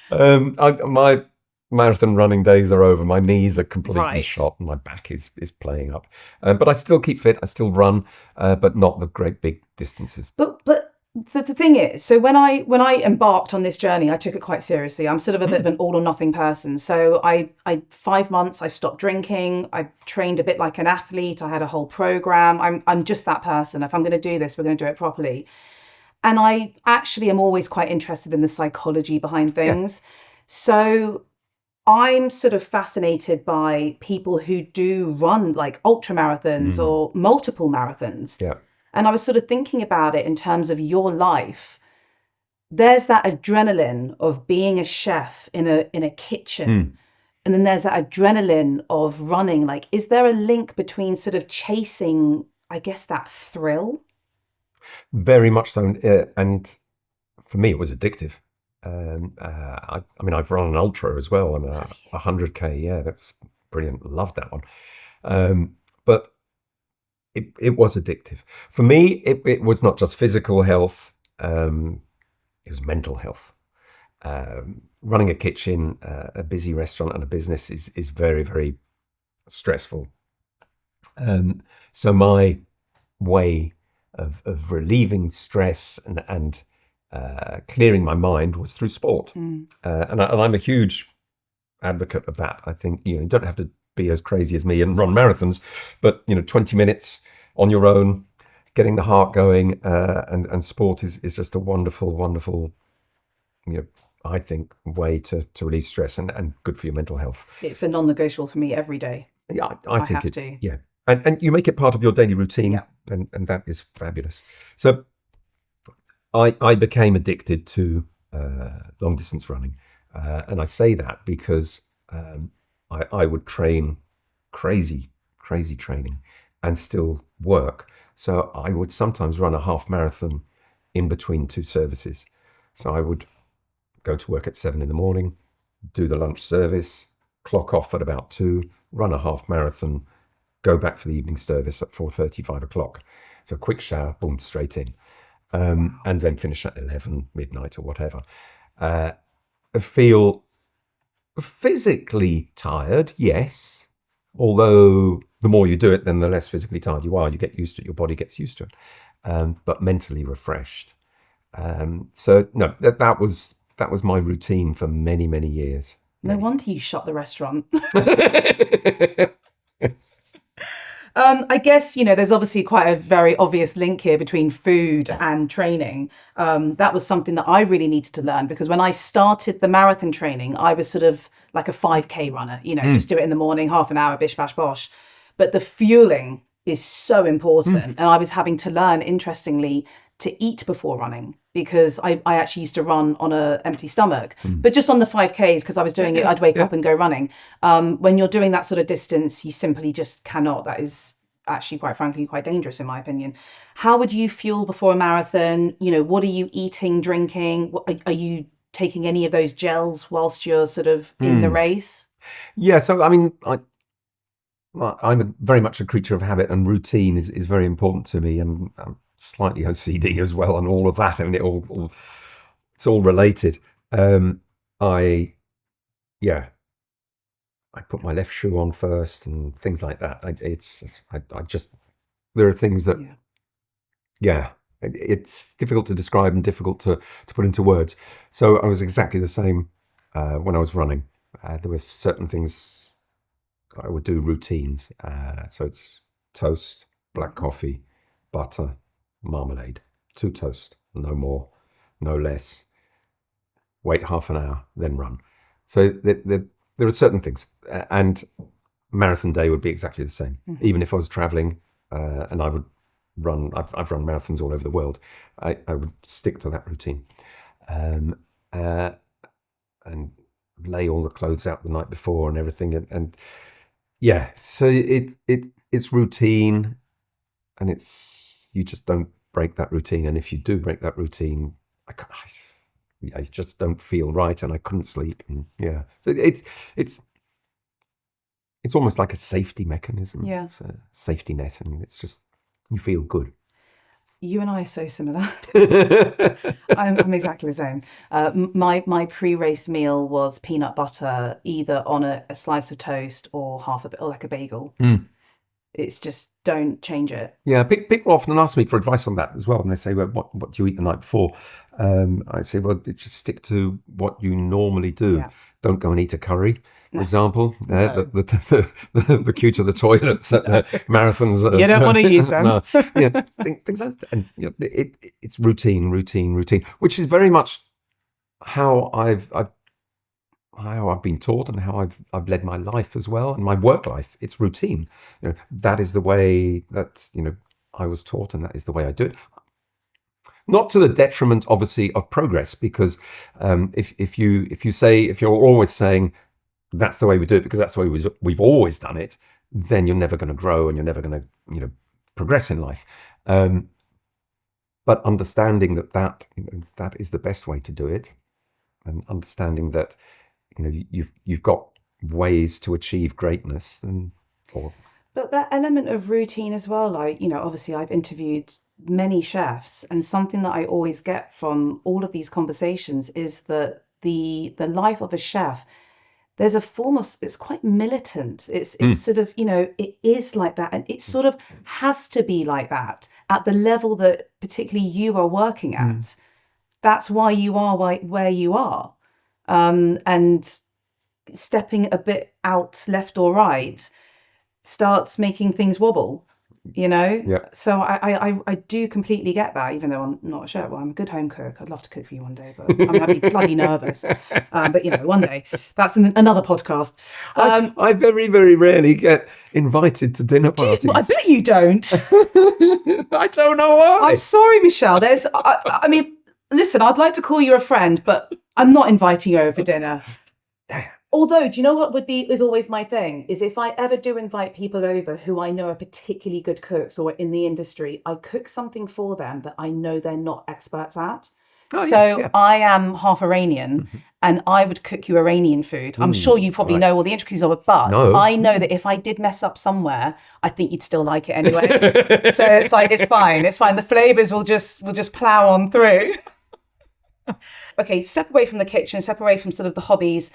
My marathon running days are over. My knees are completely shot and my back is playing up. But I still keep fit. I still run, but not the great big distances. But the thing is, so when I embarked on this journey, I took it quite seriously. I'm sort of a bit of an all or nothing person. So I 5 months, I stopped drinking. I trained a bit like an athlete. I had a whole program. I'm just that person. If I'm going to do this, we're going to do it properly. And I actually am always quite interested in the psychology behind things. Yeah. So I'm sort of fascinated by people who do run like ultra marathons or multiple marathons. Yeah. And I was sort of thinking about it in terms of your life. There's that adrenaline of being a chef in a kitchen. And then there's that adrenaline of running. Like, is there a link between sort of chasing, I guess, that thrill? Very much so. And for me, it was addictive. I mean, I've run an ultra as well, and a 100K. Yeah, that's brilliant. Loved that one. But it was addictive. For me, it was not just physical health. It was mental health. Running a kitchen, a busy restaurant and a business is very, very stressful. So my way of relieving stress and clearing my mind was through sport. And I'm a huge advocate of that. I think, you don't have to be as crazy as me and run marathons, but 20 minutes on your own, getting the heart going, and sport is just a wonderful, I think, way to relieve stress and good for your mental health. It's a non-negotiable for me every day. Yeah, I think have to. Yeah. And you make it part of your daily routine, and that is fabulous. So I became addicted to long distance running, and I say that because I would train crazy training and still work. So I would sometimes run a half marathon in between two services. So I would go to work at 7 a.m, do the lunch service, clock off at about 2, run a half marathon, go back for the evening service at 4:30, 5 o'clock. So a quick shower, boom, straight in. And then finish at 11, midnight or whatever. I feel physically tired, yes. Although the more you do it, then the less physically tired you are. You get used to it, your body gets used to it. But mentally refreshed. So no, that was my routine for many, many years. No wonder you shut the restaurant. I guess, there's obviously quite a very obvious link here between food and training. That was something that I really needed to learn, because when I started the marathon training, I was sort of like a 5K runner, just do it in the morning, half an hour, bish, bash, bosh. But the fueling is so important. And I was having to learn, interestingly, to eat before running, because I actually used to run on an empty stomach, but just on the 5Ks, because I was doing it, I'd wake up and go running. When you're doing that sort of distance, you simply just cannot. That is actually, quite frankly, quite dangerous in my opinion. How would you fuel before a marathon? What are you eating, drinking? Are you taking any of those gels whilst you're sort of in the race? Yeah, so I mean, I'm very much a creature of habit, and routine is very important to me, and I'm slightly OCD as well, and all of that. I mean, it's all related. I put my left shoe on first and things like that. There are things that, It's difficult to describe and difficult to put into words. So I was exactly the same when I was running. There were certain things I would do, routines. So it's toast, black coffee, butter, marmalade, 2 toast, no more, no less. Wait half an hour, then run. So there are certain things, and marathon day would be exactly the same. Even if I was traveling and I would run, I've run marathons all over the world, I would stick to that routine, and lay all the clothes out the night before and everything, and yeah. So it's routine, and you just don't break that routine. And if you do break that routine, I just don't feel right, and I couldn't sleep. And yeah, so it's almost like a safety mechanism. Yeah. It's a safety net, and it's just, you feel good. You and I are so similar. I'm exactly the same. My pre-race meal was peanut butter, either on a slice of toast or or like a bagel. It's just, don't change it. Yeah, people often ask me for advice on that as well, and they say, "Well, what do you eat the night before?" I say, "Well, just stick to what you normally do. Yeah. Don't go and eat a curry, for example. The queue to the toilets at marathons. You don't want to use them. No, things like that. And it's routine, which is very much how I've been taught, and how I've led my life as well, and my work life. It's routine. That is the way that I was taught, and that is the way I do it. Not to the detriment, obviously, of progress, because if you're always saying that's the way we do it because that's the way we've always done it, then you're never going to grow, and you're never going to progress in life. But understanding that is the best way to do it, and understanding that you've got ways to achieve greatness, But that element of routine as well, like, obviously I've interviewed many chefs, and something that I always get from all of these conversations is that the life of a chef, there's a form of, it's quite militant. It's sort of, it is like that, and it sort of has to be like that at the level that particularly you are working at. That's why you are where you are. And stepping a bit out left or right starts making things wobble, Yeah. So I do completely get that, even though I'm not a chef. Well, I'm a good home cook. I'd love to cook for you one day, but I'd be bloody nervous. But one day. That's another podcast. I very, very rarely get invited to dinner parties. I bet you don't. I don't know why. I'm sorry, Michelle. I mean, listen, I'd like to call you a friend, but I'm not inviting you over for dinner. Although, do you know what is always my thing? Is if I ever do invite people over who I know are particularly good cooks or in the industry, I cook something for them that I know they're not experts at. I am half Iranian, and I would cook you Iranian food. I'm sure you probably know all the intricacies of it, but I know that if I did mess up somewhere, I think you'd still like it anyway. So it's like, it's fine. The flavors will just plow on through. Okay, step away from the kitchen, step away from sort of the hobbies.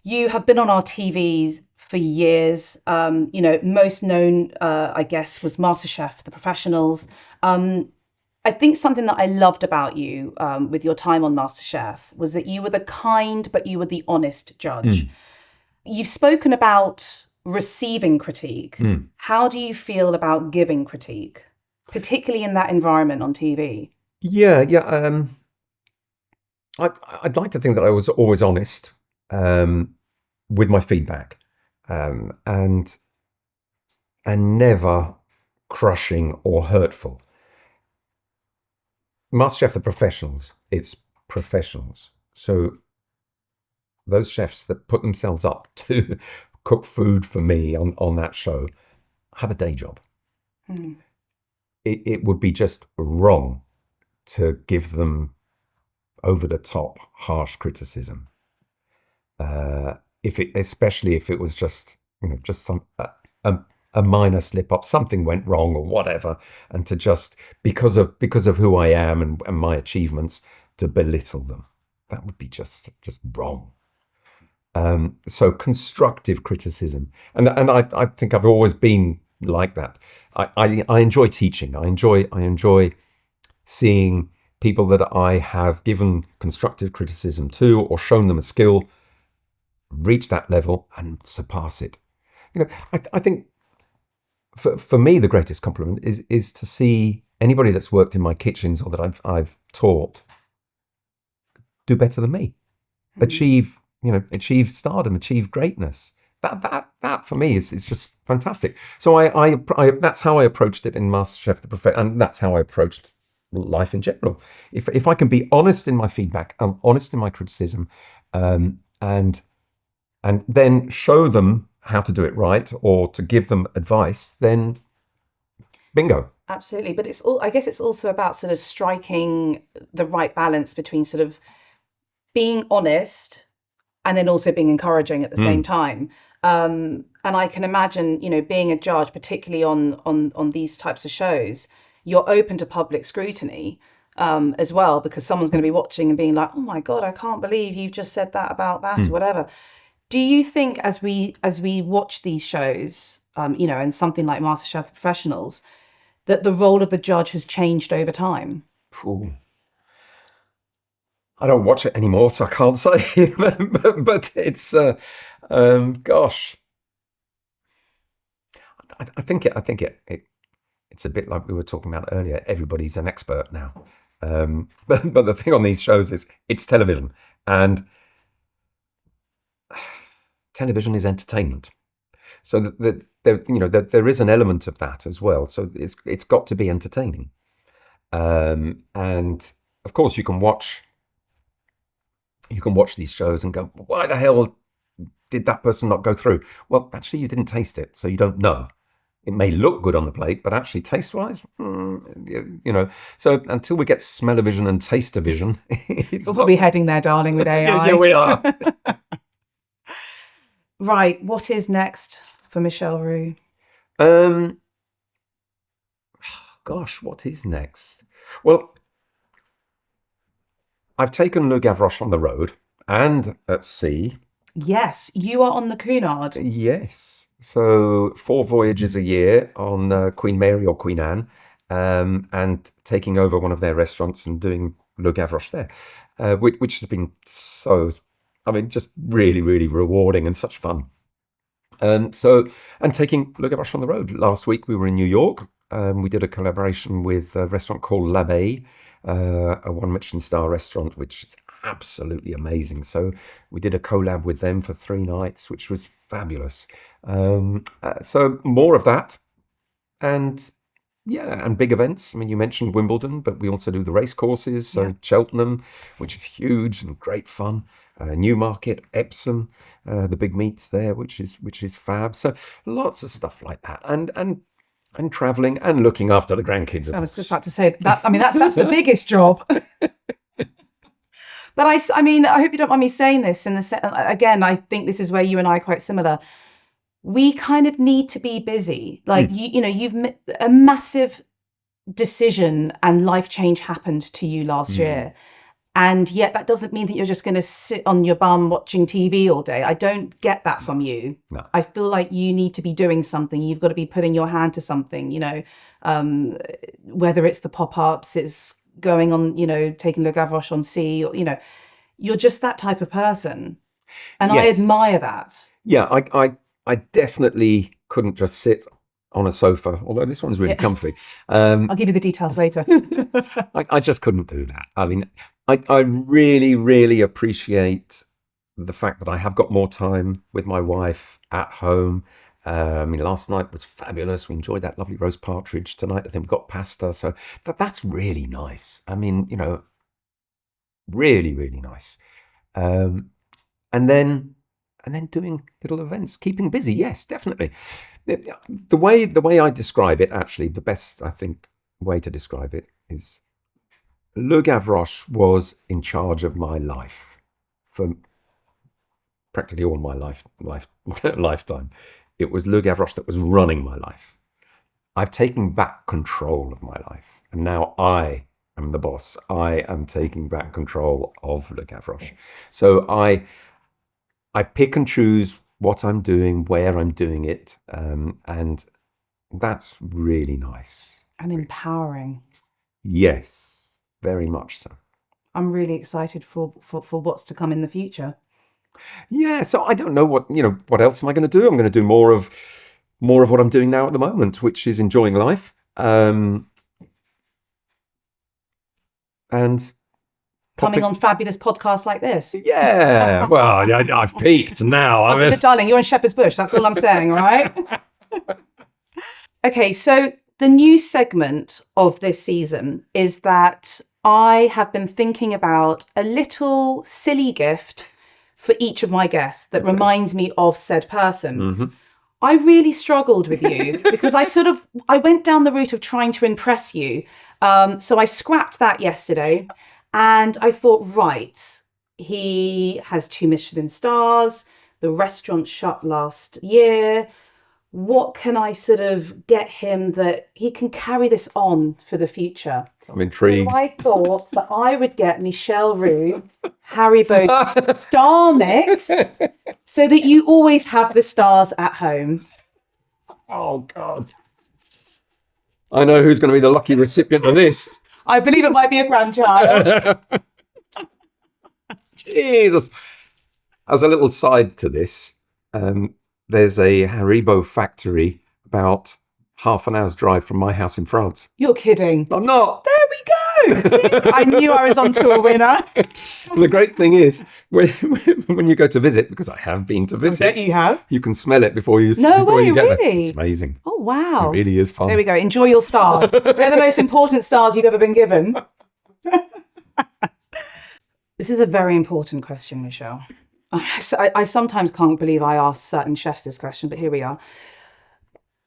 You have been on our TVs for years. Most known, I guess, was Masterchef, The Professionals. I think something that I loved about you with your time on Masterchef was that you were the kind, but you were the honest judge. You've spoken about receiving critique. How do you feel about giving critique, particularly in that environment on TV? Yeah. I'd like to think that I was always honest with my feedback, and never crushing or hurtful. MasterChef, The Professionals, it's professionals. So those chefs that put themselves up to cook food for me on that show have a day job. It would be just wrong to give them over the top harsh criticism, especially if it was just some a minor slip up, something went wrong or whatever, and to just because of who I am and my achievements, to belittle them, that would be just wrong. So constructive criticism, and I think I've always been like that. I enjoy teaching. I enjoy seeing people that I have given constructive criticism to or shown them a skill reach that level and surpass it. I think for me, the greatest compliment is to see anybody that's worked in my kitchens or that I've taught do better than me, achieve stardom, achieve greatness. That for me is just fantastic. So I that's how I approached it in MasterChef, and that's how I approached life in general. If I can be honest in my feedback, I'm honest in my criticism, and then show them how to do it right or to give them advice, then bingo. Absolutely. But I guess it's also about sort of striking the right balance between sort of being honest and then also being encouraging at the same time. And I can imagine, being a judge, particularly on these types of shows, you're open to public scrutiny as well, because someone's going to be watching and being like, oh my God, I can't believe you've just said that about that or whatever. Do you think as we watch these shows, and something like MasterChef The Professionals, that the role of the judge has changed over time? Ooh. I don't watch it anymore, so I can't say. but it's, gosh, I think it's a bit like we were talking about earlier. Everybody's an expert now. But the thing on these shows is it's television, and television is entertainment. So there is an element of that as well. So it's got to be entertaining. And of course you can watch these shows and go, why the hell did that person not go through? Well, actually you didn't taste it, so you don't know. It may look good on the plate, but actually taste-wise, so until we get smell-o-vision and taste-o-vision, we'll probably heading there, darling, with AI. Yeah, we are. Right, what is next for Michel Roux? Gosh, what is next? Well, I've taken Le Gavroche on the road and at sea. Yes, you are on the Cunard. Yes. So 4 voyages a year on Queen Mary or Queen Anne, and taking over one of their restaurants and doing Le Gavroche there, which has been just really, really rewarding and such fun. And taking Le Gavroche on the road. Last week we were in New York. We did a collaboration with a restaurant called L'Abeille, a 1 Michelin star restaurant, which is absolutely amazing. So we did a collab with them for 3 nights, which was fabulous. So more of that, and big events. I mean, you mentioned Wimbledon, but we also do the race courses. So Cheltenham, which is huge and great fun. Newmarket, Epsom, the big meets there, which is fab. So lots of stuff like that, and traveling and looking after the grandkids. I was just about to say that. I mean, that's the biggest job. But I mean, I hope you don't mind me saying this. Again, I think this is where you and I are quite similar. We kind of need to be busy. Like you've a massive decision and life change happened to you last year. And yet that doesn't mean that you're just going to sit on your bum watching TV all day. I don't get that from you. No. I feel like you need to be doing something. You've got to be putting your hand to something, whether it's the pop-ups, it's going on, taking Le Gavroche on sea, or, you're just that type of person. And yes. I admire that. Yeah, I definitely couldn't just sit on a sofa, although this one's really comfy. I'll give you the details later. I just couldn't do that. I mean, I really, really appreciate the fact that I have got more time with my wife at home. Last night was fabulous. We enjoyed that lovely roast partridge. Tonight, I think we've got pasta. So that's really nice. I mean, really, really nice. And then doing little events, keeping busy. Yes, definitely. The way I describe it, actually, the best, I think, way to describe it is Le Gavroche was in charge of my life for practically all my lifetime. It was Le Gavroche that was running my life. I've taken back control of my life, and now I am the boss. I am taking back control of Le Gavroche. So I pick and choose what I'm doing, where I'm doing it, and that's really nice. And empowering. Yes. very much so. I'm really excited for what's to come in the future. Yeah, so I don't know what else am I going to do? I'm going to do more of what I'm doing now at the moment, which is enjoying life. And Coming on fabulous podcasts like this. Yeah, well, I've peaked now. I mean, darling, you're in Shepherd's Bush. That's all I'm saying, all right? Okay, so the new segment of this season is that I have been thinking about a little silly gift for each of my guests that reminds me of said person. Mm-hmm. I really struggled with you because I went down the route of trying to impress you. So I scrapped that yesterday and I thought, right, he has 2 Michelin stars. The restaurant shut last year. What can I sort of get him that he can carry this on for the future? I'm intrigued. So I thought that I would get Michel Roux Haribo star mix so that you always have the stars at home. Oh, God. I know who's going to be the lucky recipient of this. I believe it might be a grandchild. Jesus. As a little side to this, there's a Haribo factory about half an hour's drive from my house in France. You're kidding. I'm not. There we go. See? I knew I was onto a winner. And the great thing is, when you go to visit, because I have been to visit, I bet you have. you can smell it before you No before way, you get there. really? It's amazing. Oh, wow. It really is fun. There we go. Enjoy your stars. They're the most important stars you've ever been given. This is a very important question, Michel. I sometimes can't believe I ask certain chefs this question, but here we are.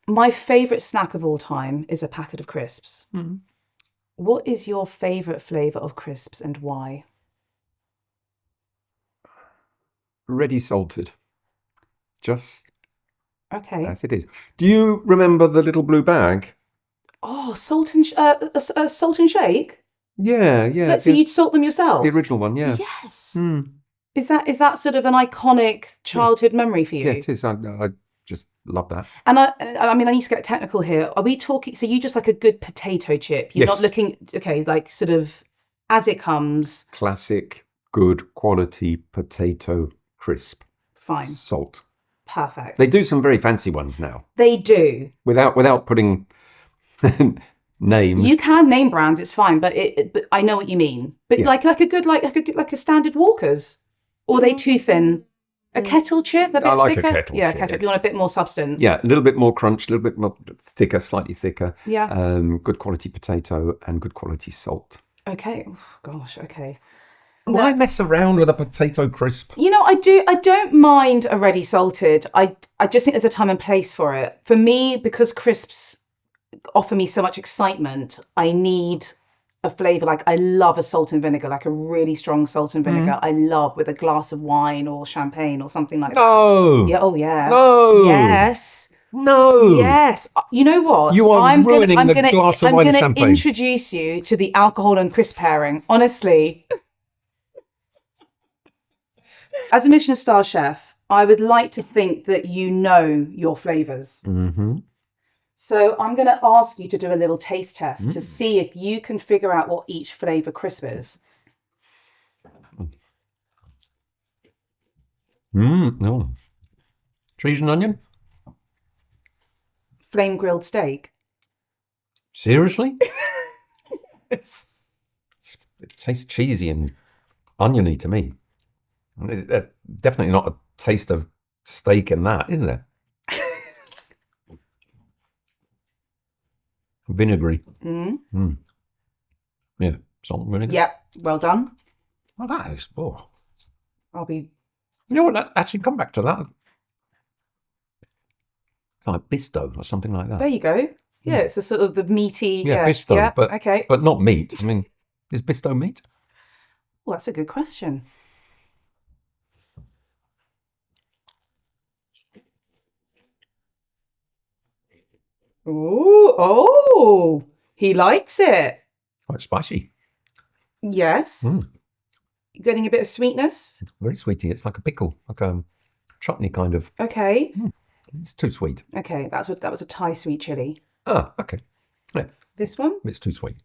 My favourite snack of all time is a packet of crisps. Mm. What is your favourite flavour of crisps and why? Ready salted. Just Okay. as it is. Do you remember the little blue bag? Oh, salt and shake? Yeah. So you'd salt them yourself? The original one, yeah. Yes. Mm. Is that sort of an iconic childhood memory for you? Yeah, it is. I just love that. And I mean, I need to get technical here. Are we talking? So you just like a good potato chip? You're Yes. not looking like sort of as it comes. Classic, good quality potato crisp. Fine, Salt. perfect. They do some very fancy ones now. They do. Without putting names. You can name brands, it's fine, but but I know what you mean. But Yeah. like a standard Walker's, or are they too thin? A kettle chip, a bit I like thicker. a kettle Yeah, chip. kettle. You want a bit more substance. Yeah, a little bit more crunch, a little bit more thicker, slightly thicker. Yeah. Good quality potato and good quality salt. Okay. Oh, gosh. Okay. Why mess around with a potato crisp? You know, I don't mind a ready salted. I just think there's a time and place for it. For me, because crisps offer me so much excitement, I need a flavour. Like I love a salt and vinegar, like a really strong salt and vinegar. I love with a glass of wine or champagne or something like that. No. Yeah. Oh yeah. No. Yes. No. Yes. You know what? You are ruining the glass of wine and I'm champagne. going to introduce you to the alcohol and crisp pairing. Honestly. As a Michelin star chef, I would like to think that you know your flavours. Mm-hmm. So I'm going to ask you to do a little taste test to see if you can figure out what each flavour crisp is. No. Cheese and onion? Flame grilled steak. Seriously? It tastes cheesy and oniony to me. There's definitely not a taste of steak in that, is there? Vinegary. Yeah, salt and vinegar. Yep, well done. Well, that is, I'll be... You know what, actually come back to that. It's like bisto or something like that. There you go. Yeah, it's a sort of the meaty... Yeah, bisto, yeah, but, okay. but not meat. I mean, is bisto meat? Well, that's a good question. Oh, he likes it. Quite spicy. Yes. Mm. You're getting a bit of sweetness. It's very sweety. It's like a pickle, like a chutney kind of. Okay. It's too sweet. Okay, that was a Thai sweet chili. Ah, okay. Yeah, This one? it's too sweet.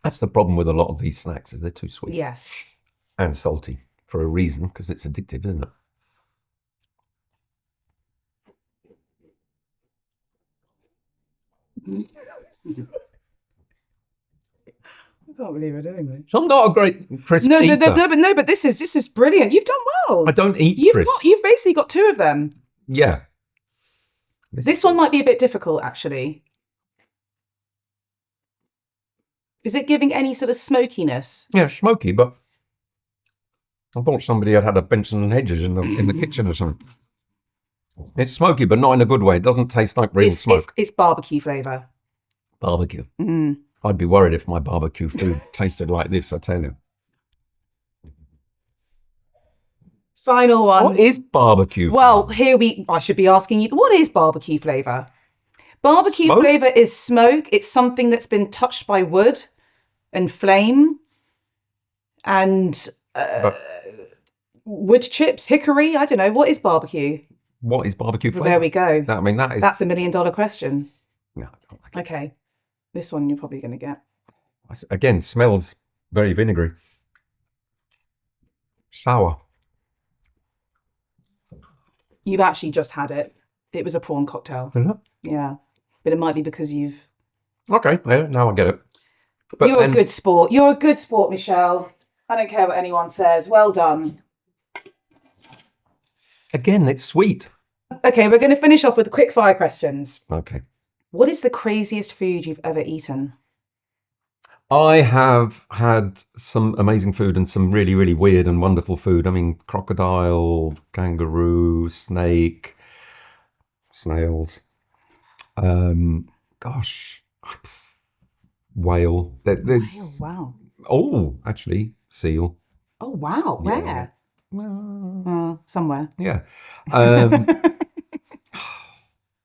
That's the problem with a lot of these snacks, is they're too sweet. Yes. And salty for a reason, because it's addictive, isn't it? I can't believe we're doing this. So I'm not a great crisp eater. But this is brilliant. You've done well. I don't eat crisps. You've basically got 2 of them. Yeah. This one might be a bit difficult, actually. Is it giving any sort of smokiness? Yeah, smoky, but I thought somebody had a Benson and Hedges in the kitchen or something. It's smoky, but not in a good way. It doesn't taste like real smoke. It's barbecue flavour. Barbecue. Mm. I'd be worried if my barbecue food tasted like this, I tell you. Final one. What is barbecue? Well, I should be asking you, what is barbecue flavour? Barbecue flavour is smoke. It's something that's been touched by wood and flame and wood chips, hickory. I don't know. What is barbecue? What is barbecue flavour? Well, there we go. That's a $1 million question. No, I don't like it. Okay. This one you're probably going to get. Again, smells very vinegary. Sour. You've actually just had it. It was a prawn cocktail. Is it? Yeah. But it might be because you've... Okay, yeah, now I get it. But You're a good sport. You're a good sport, Michel. I don't care what anyone says. Well done. Again, it's sweet. Okay, we're going to finish off with quick fire questions. Okay. What is the craziest food you've ever eaten? I have had some amazing food and some really, really weird and wonderful food. I mean, crocodile, kangaroo, snake, snails. Whale. Wow. Oh, actually, seal. Oh, wow. Where? Well, somewhere. yeah.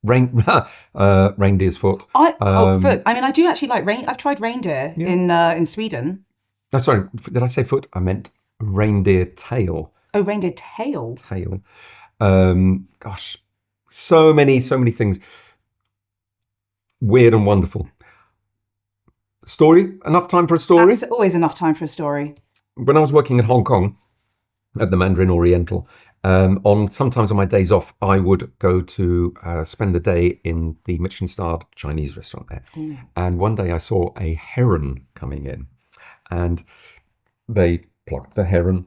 Reindeer's foot. Foot. I mean, I do actually like I've tried reindeer in Sweden. No, sorry. Did I say foot? I meant reindeer tail. Oh, reindeer tail. Tail. So many things. Weird and wonderful. Story? Enough time for a story? Always enough time for a story. When I was working in Hong Kong at the Mandarin Oriental, sometimes on my days off, I would go to spend the day in the Michelin-starred Chinese restaurant there. Mm. And one day I saw a heron coming in, and they plucked the heron,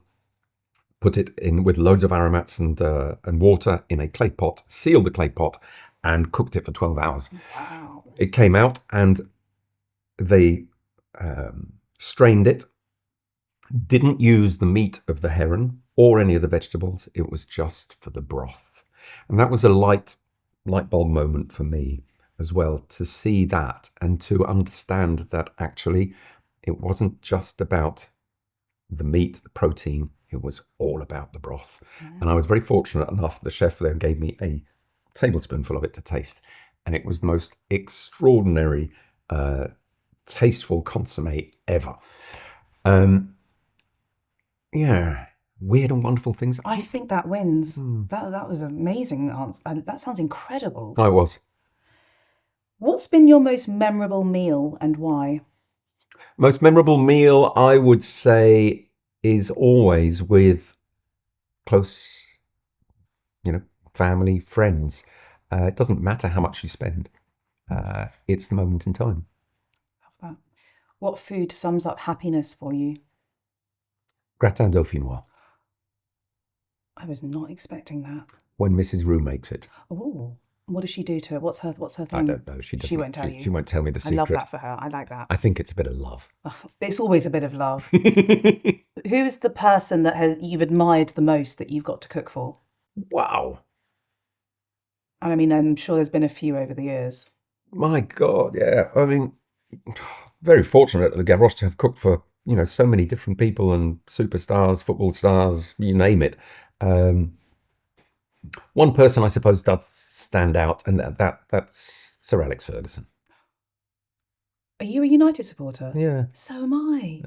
put it in with loads of aromats and water in a clay pot, sealed the clay pot, and cooked it for 12 hours. Wow. It came out, and they strained it. Didn't use the meat of the heron or any of the vegetables. It was just for the broth. And that was a light bulb moment for me as well, to see that and to understand that actually it wasn't just about the meat, the protein, it was all about the broth. Mm. And I was very fortunate enough, the chef there gave me a tablespoonful of it to taste. And it was the most extraordinary, tasteful consommé ever. Yeah, weird and wonderful things. I think that wins. That was an amazing answer. That sounds incredible. I was. What's been your most memorable meal and why? Most memorable meal, I would say, is always with close, family, friends. It doesn't matter how much you spend. It's the moment in time. Love that. What food sums up happiness for you? Gratin dauphinois. I was not expecting that. When Mrs. Roux makes it. Oh, what does she do to it? What's her thing? I don't know. She won't tell you. She won't tell me the secret. I love that for her. I like that. I think it's a bit of love. It's always a bit of love. Who's the person that you've admired the most that you've got to cook for? Wow. And I mean, I'm sure there's been a few over the years. My God, yeah. I mean, very fortunate at the Gavroche to have cooked for so many different people and superstars, football stars, you name it. One person, I suppose, does stand out, and that's Sir Alex Ferguson. Are you a United supporter? Yeah. So am I.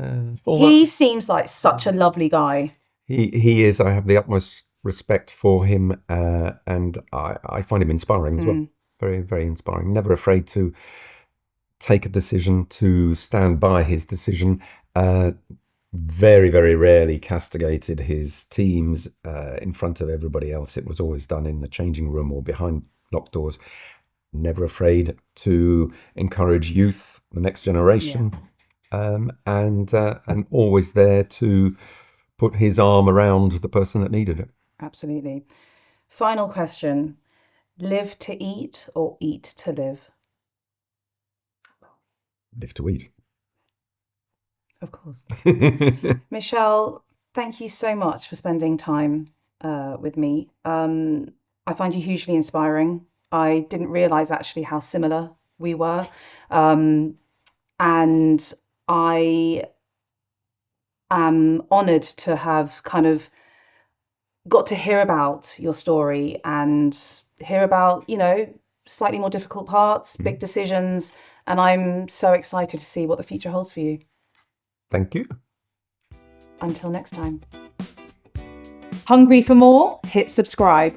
He seems like such a lovely guy. He is. I have the utmost respect for him, and I find him inspiring as well. Very, very inspiring. Never afraid to take a decision, to stand by his decision. Very, very rarely castigated his teams in front of everybody else. It was always done in the changing room or behind locked doors. Never afraid to encourage youth, the next generation, and always there to put his arm around the person that needed it. Absolutely. Final question. Live to eat or eat to live? Live to eat. Of course. Michel, thank you so much for spending time with me. I find you hugely inspiring. I didn't realise actually how similar we were. And I am honoured to have kind of got to hear about your story and hear about, slightly more difficult parts, big decisions. And I'm so excited to see what the future holds for you. Thank you. Until next time. Hungry for more? Hit subscribe.